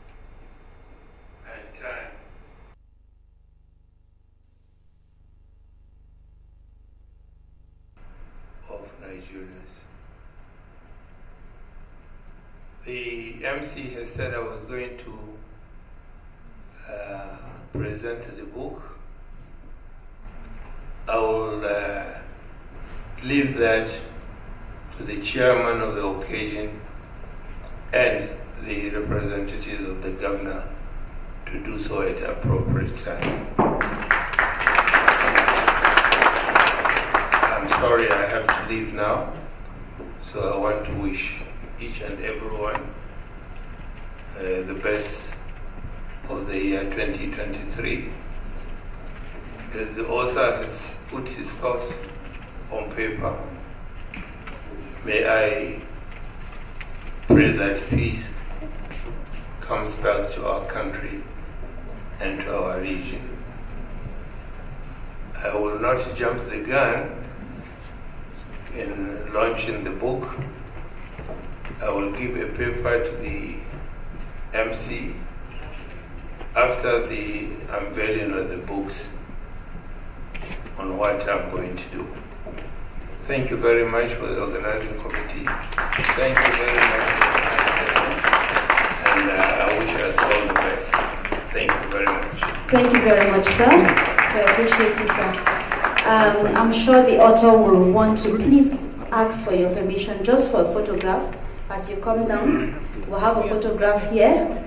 G: and time of Nigerians. The MC has said I was going to present the book. I will leave that to the chairman of the occasion and the representative of the governor to do so at the appropriate time. I'm sorry I have to leave now, so I want to wish each and everyone the best of the year 2023. As the author has put his thoughts on paper, may I pray that peace comes back to our country and to our region. I will not jump the gun in launching the book. I will give a paper to the MC after the unveiling of the books on what I'm going to do. Thank you very much for the organizing committee. Thank you very much. And I wish us all the best. Thank you very much.
A: Thank you very much, sir. I appreciate you, sir. I'm sure the author will want to please ask for your permission just for a photograph. As you come down, we'll have a photograph here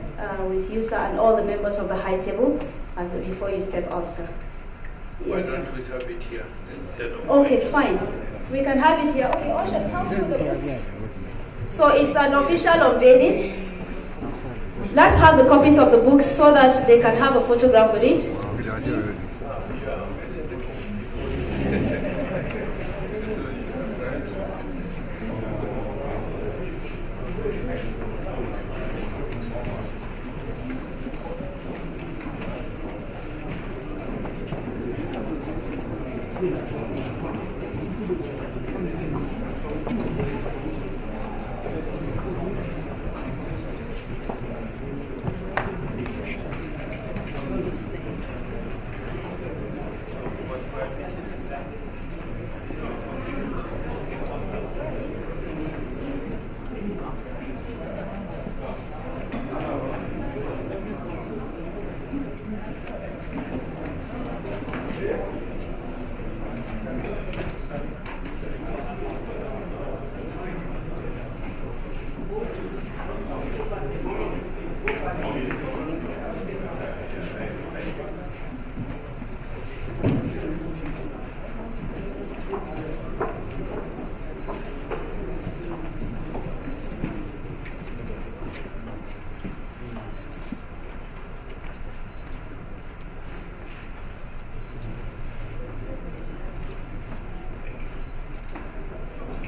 A: with you, sir, and all the members of the high table before you step out, sir. Yes,
G: why don't we have it here instead of...
A: Okay, fine. We can have it here. Okay, ushers, help me with the books. So it's an official unveiling. Let's have the copies of the books so that they can have a photograph with it.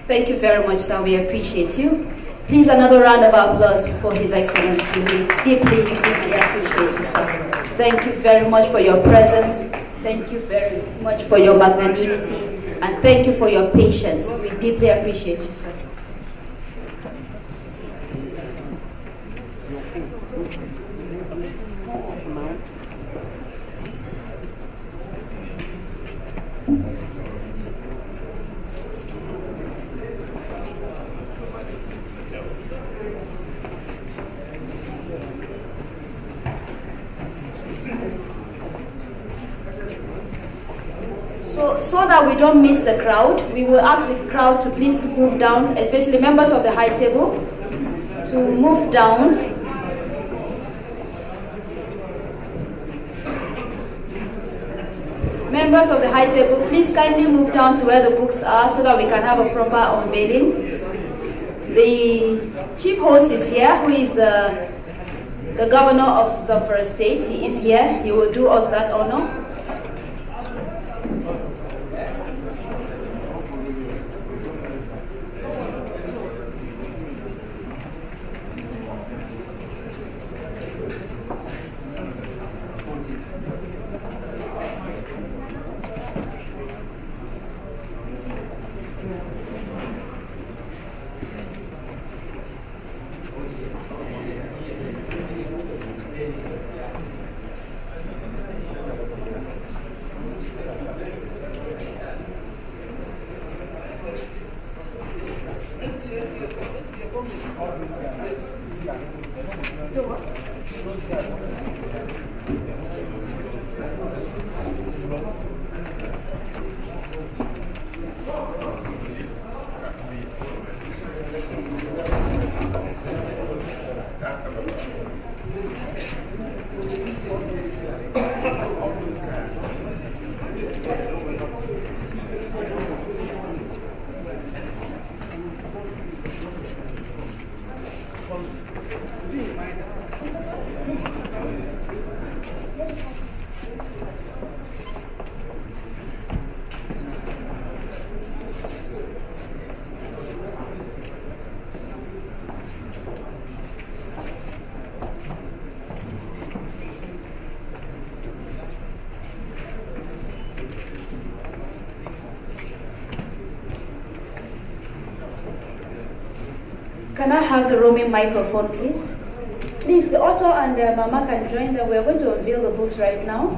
A: Thank you very much, sir. We appreciate you. Please, another round of applause for His Excellency. We deeply, deeply appreciate you, sir. Thank you very much for your presence. Thank you very much for your magnanimity. And thank you for your patience. We deeply appreciate you, sir. So that we don't miss the crowd, we will ask the crowd to please move down, especially members of the high table, to move down. Members of the high table, please kindly move down to where the books are so that we can have a proper unveiling. The chief host is here, who is the governor of Zamfara State. He is here. He will do us that honor. Can I have the roaming microphone, please? Please, the author and Mama can join them. We're going to unveil the books right now.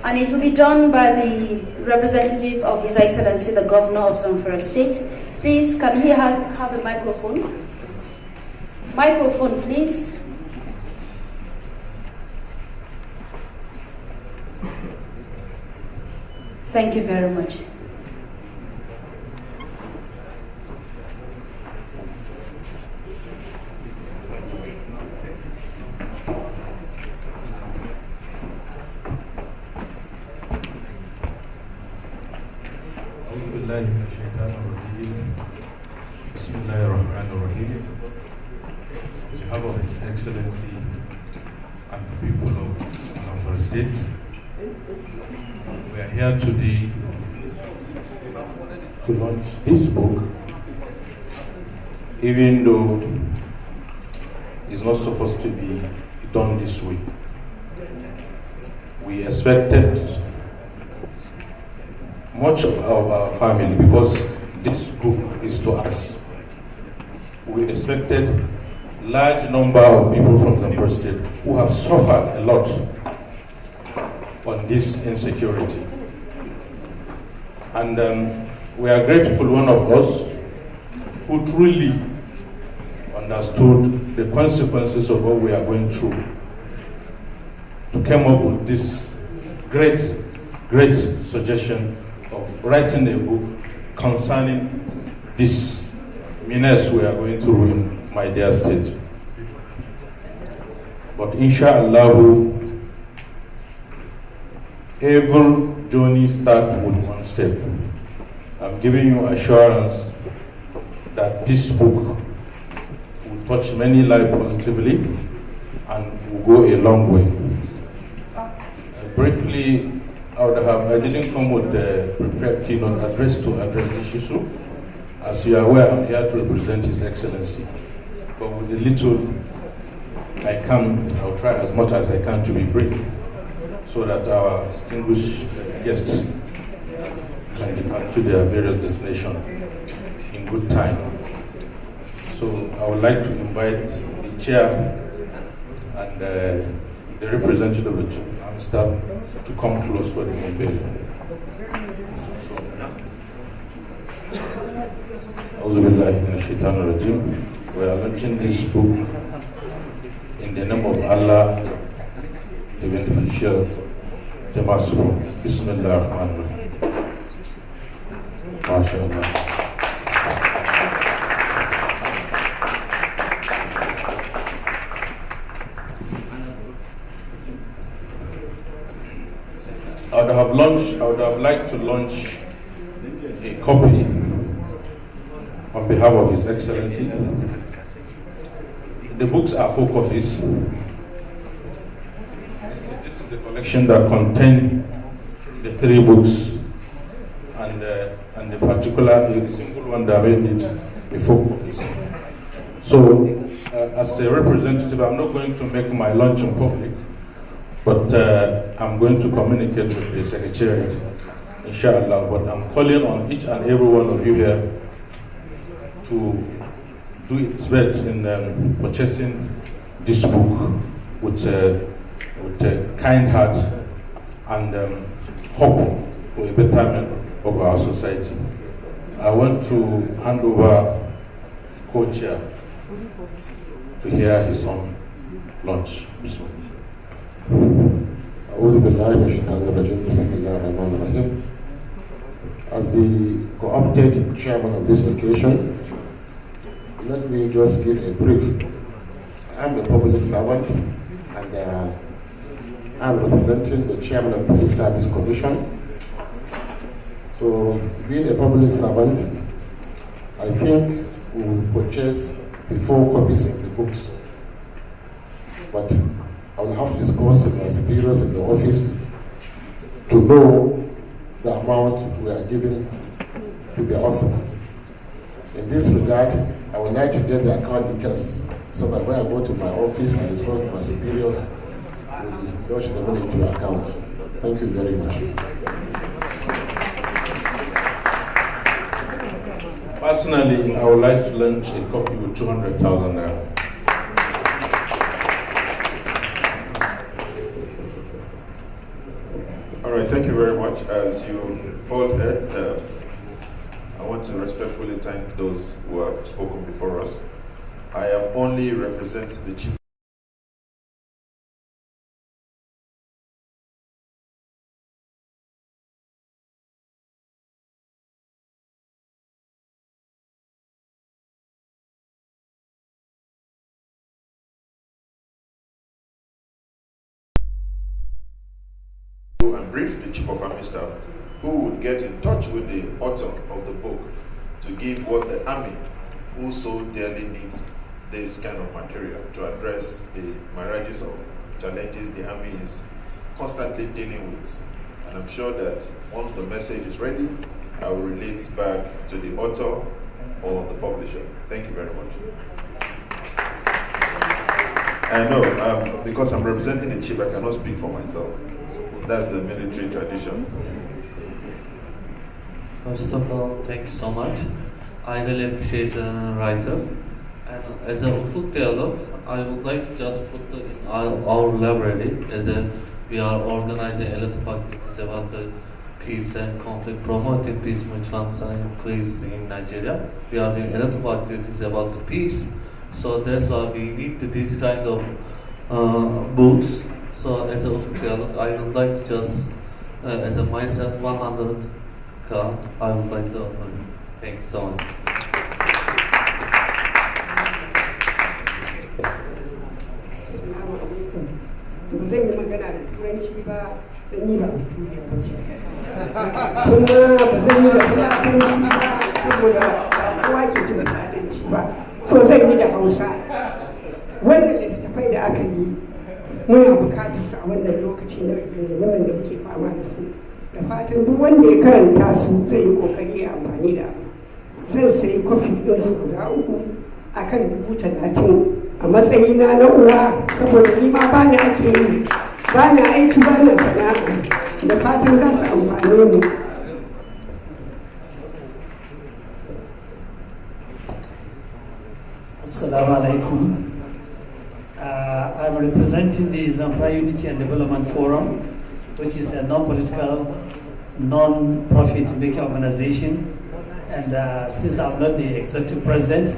A: And it will be done by the representative of His Excellency, the Governor of Zamfara State. Please, can he have a microphone? Microphone, please. Thank you very much.
H: On behalf of His Excellency and the people of Zamfara State, we are here today to launch this book, even though it's not supposed to be done this way. We expected much of our family, because this book is to us. We expected large number of people from Zamfara State who have suffered a lot on this insecurity. And we are grateful, one of us who truly understood the consequences of what we are going through, to come up with this great suggestion of writing a book concerning this menace we are going through in my dear state. But inshallah, every journey starts with one step. I'm giving you assurance that this book will touch many lives positively and will go a long way. Briefly, I didn't come with a prepared keynote address to address this issue. As you are aware, I'm here to represent His Excellency. But with the little I can, I'll try as much as I can to be brief, so that our distinguished guests can depart to their various destinations in good time. So I would like to invite the chair and the representative of the two armed staff to come close for the unveiling. We are launching this book in the name of Allah, the beneficial, the merciful. Bismillah ar-Rahman ar-Rahim. MashaAllah. I would have liked to launch a copy on behalf of His Excellency. The books are 4 copies. This is the collection that contains the 3 books, and the particular single one that made it a 4 copies. So, as a representative, I'm not going to make my launch in public, but I'm going to communicate with the Secretariat, inshallah. But I'm calling on each and every one of you here to do its best in purchasing this book with a kind heart and hope for a betterment of our society. I want to hand over to co-chair to hear his own launch.
C: As the co-opted chairman of this occasion, let me just give a brief. I'm a public servant, and I'm representing the chairman of the Police Service Commission. So, being a public servant, I think we will purchase the 4 copies of the books. But I will have to discuss with my superiors in the office to know the amount we are giving to the author. In this regard, I would like to get the account details so that when I go to my office and discuss with my superiors, we will lodge the money into your account. Thank you very much.
H: Personally, I would like to launch a copy with 200,000 naira.
I: All right, thank you very much. As you fall ahead, I want to respectfully thank those who have spoken before us. I am only representing the Chief and brief the Chief of Army Staff, who would get in touch with the author of the book to give what the Army, who so dearly needs this kind of material to address the myriads of challenges the Army is constantly dealing with. And I'm sure that once the message is ready, I will relate back to the author or the publisher. Thank you very much. I know, because I'm representing the Chief, I cannot speak for myself. That's the military tradition.
J: First of all, thank you so much. I really appreciate the writer. And as a Ufuk Dialogue, I would like to just put in our library we are organizing a lot of activities about the peace and conflict, promoting peace, mutual understanding, increase in Nigeria. We are doing a lot of activities about the peace. So that's why we need this kind of books. So as a Ufuk Dialogue, I would like to just, as a myself, 100,000, I would like to offer you. Thank you so much.
K: Ba zan yi magana da turanci ba da ni ba baturiya ba ce kuma ba zan yi da fulatanci ba saboda kowa ke jin fulatanci ba, so zan yi da Hausa. Wannan littattafai da aka yi muna bukatar su a wannan lokaci na rigingimin da muke fama da su, da fatan duk wanda ya karanta su zai yi kokari ya amfani da abu. Zan sayi kwafi ɗinsu guda 3 akan 30,000 a matsayina na uwa, saboda ni ma ba na ake yi, ba na aiki, ba na sana'a, da fatan za su amfane mu.
L: Assalamu alaikum. I'm representing the Zamfara Unity and Development Forum, which is a non-political, non-profit making organization And since I'm not the executive president,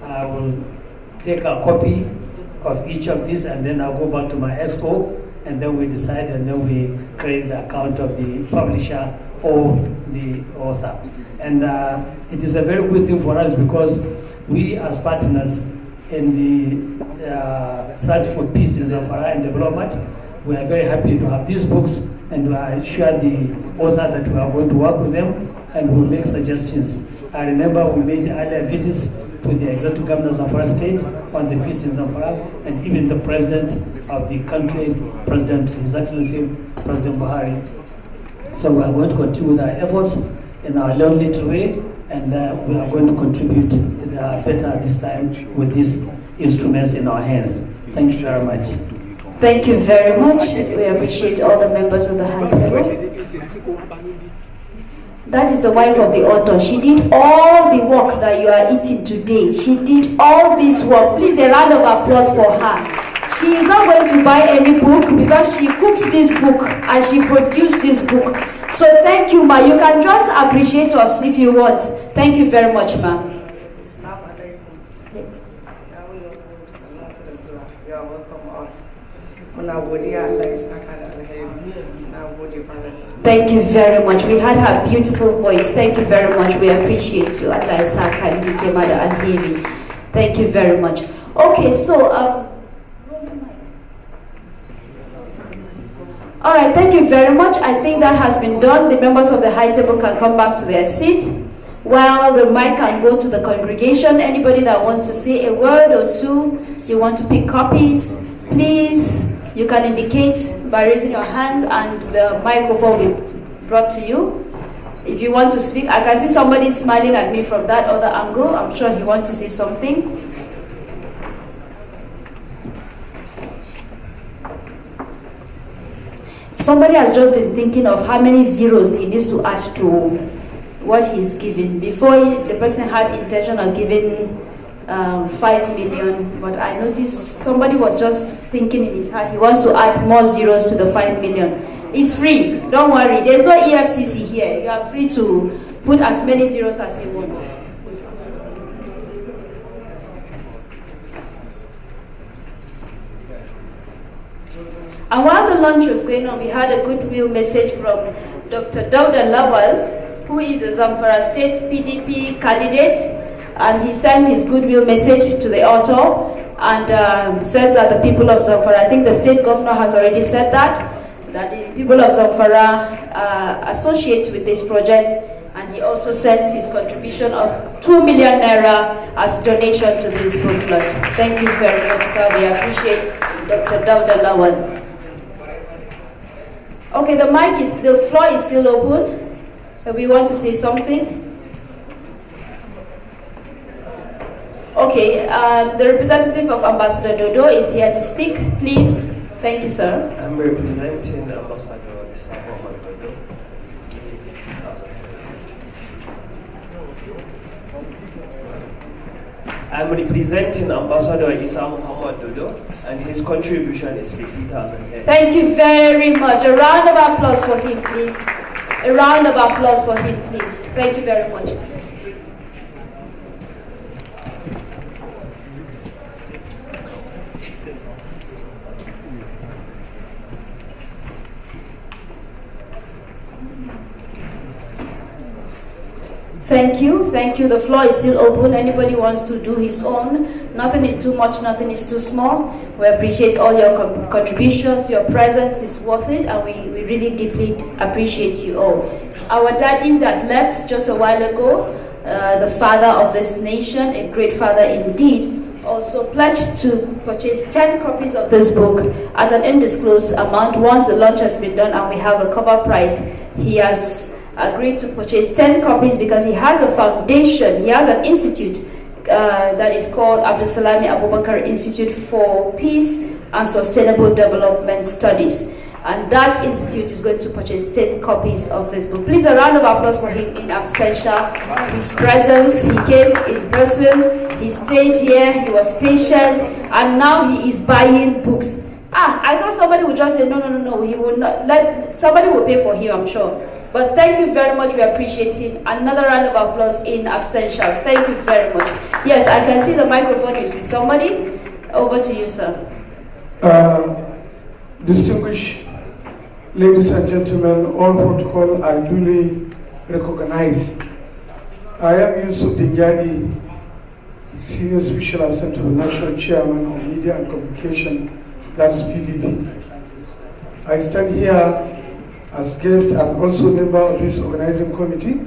L: I will take a copy of each of these, and then I'll go back to my EXCO, and then we decide, and then we create the account of the publisher or the author. And it is a very good thing for us, because we as partners in the search for peace in Zamfara and development, we are very happy to have these books, and to assure the author that we are going to work with them and we'll make suggestions. I remember we made earlier visits to the executive governor of Zamfara State on the peace in Zamfara, and even the president of the country, His Excellency President Buhari. So we are going to continue with our efforts in our own little way, and we are going to contribute better this time with these instruments in our hands. Thank you very much.
A: Thank you very much. We appreciate all the members of the high table. That is the wife of the author. She did all the work that you are eating today. She did all this work. Please, a round of applause for her. She is not going to buy any book because she cooked this book and she produced this book. So thank you, ma. You can just appreciate us if you want. Thank you very much, ma.
K: You are welcome all.
A: Thank you very much. We had her beautiful voice. Thank you very much. We appreciate you. Thank you very much. Okay, so all right, thank you very much. I think that has been done. The members of the high table can come back to their seat, while the mic can go to the congregation. Anybody that wants to say a word or two, you want to pick copies, please, you can indicate by raising your hands and the microphone will be brought to you. If you want to speak, I can see somebody smiling at me from that other angle. I'm sure he wants to say something. Somebody has just been thinking of how many zeros he needs to add to what he's given. Before, the person had intention of giving 5 million, but I noticed somebody was just thinking in his heart he wants to add more zeros to the 5 million. It's free, don't worry. There's no EFCC here. You are free to put as many zeros as you want. And while the launch was going on, we had a goodwill message from Dr. Dauda Lawal, who is a Zamfara State PDP candidate, and he sent his goodwill message to the author and says that the people of Zamfara, I think the state governor has already said that the people of Zamfara associate with this project, and he also sent his contribution of 2 million naira as donation to this booklet. Thank you very much, sir. We appreciate Dr. Dauda Lawal. Okay, the floor is still open. We want to say something. Okay, the representative of Ambassador Dodo is here to speak. Please. Thank you, sir.
M: I'm representing Ambassador Isam Muhammad Dodo. Give me 50,000. I'm representing Ambassador Isam Muhammad Dodo, and his contribution is 50,000 here.
A: Thank you very much. A round of applause for him, please. A round of applause for him, please. Thank you very much. Thank you, thank you. The floor is still open. Anybody wants to do his own. Nothing is too much, nothing is too small. We appreciate all your contributions. Your presence is worth it, and we really deeply appreciate you all. Our daddy that left just a while ago, the father of this nation, a great father indeed, also pledged to purchase 10 copies of this book at an undisclosed amount. Once the launch has been done and we have the cover price, he has agreed to purchase 10 copies because he has a foundation, he has an institute that is called Abdulsalami Abubakar Institute for Peace and Sustainable Development Studies. And that institute is going to purchase 10 copies of this book. Please, a round of applause for him in absentia. His presence, he came in person, he stayed here, he was patient, and now he is buying books. I thought somebody would just say, no, he will not. Somebody will pay for him, I'm sure. But thank you very much. We appreciate him. Another round of applause in absentia. Thank you very much. Yes, I can see the microphone is with somebody. Over to you, sir.
N: Distinguished ladies and gentlemen, all protocol I duly recognize. I am Yusuf Dingyadi, Senior Special Assistant to the National Chairman of Media and Communication, that's PDP. I stand here as guest and also member of this organizing committee.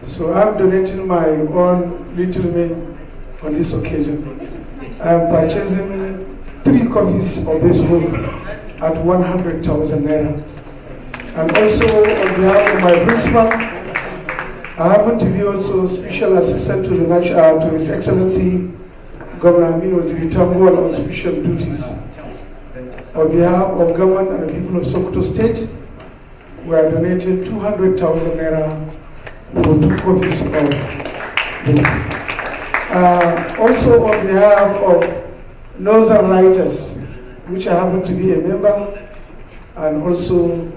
N: So I'm donating my own little mean on this occasion. I am purchasing 3 copies of this book at 100,000 naira. And also on behalf of my principal, I happen to be also special assistant to to His Excellency Governor Amin Waziri Tambuwal on special duties. On behalf of government and the people of Sokoto State, we are donating 200,000 naira for 2 copies of this. Also on behalf of Northern Writers, which I happen to be a member, and also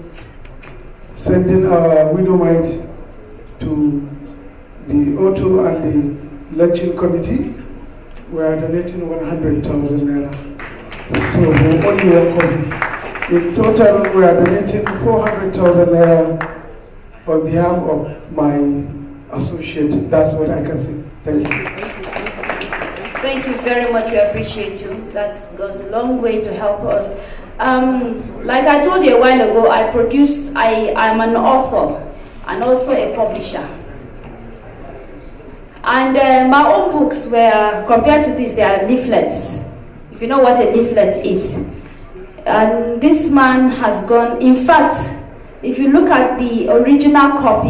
N: sending our widow mite to the auto and the lecture committee, we are donating 100,000 naira. So for only 1 copy. In total, we are donating 400,000 naira on behalf of my associate. That's what I can say. Thank you.
A: Thank you very much. We appreciate you. That goes a long way to help us. Like I told you a while ago, I'm an author and also a publisher. And my own books were, compared to this, they are leaflets. If you know what a leaflet is. And this man has gone, in fact, if you look at the original copy,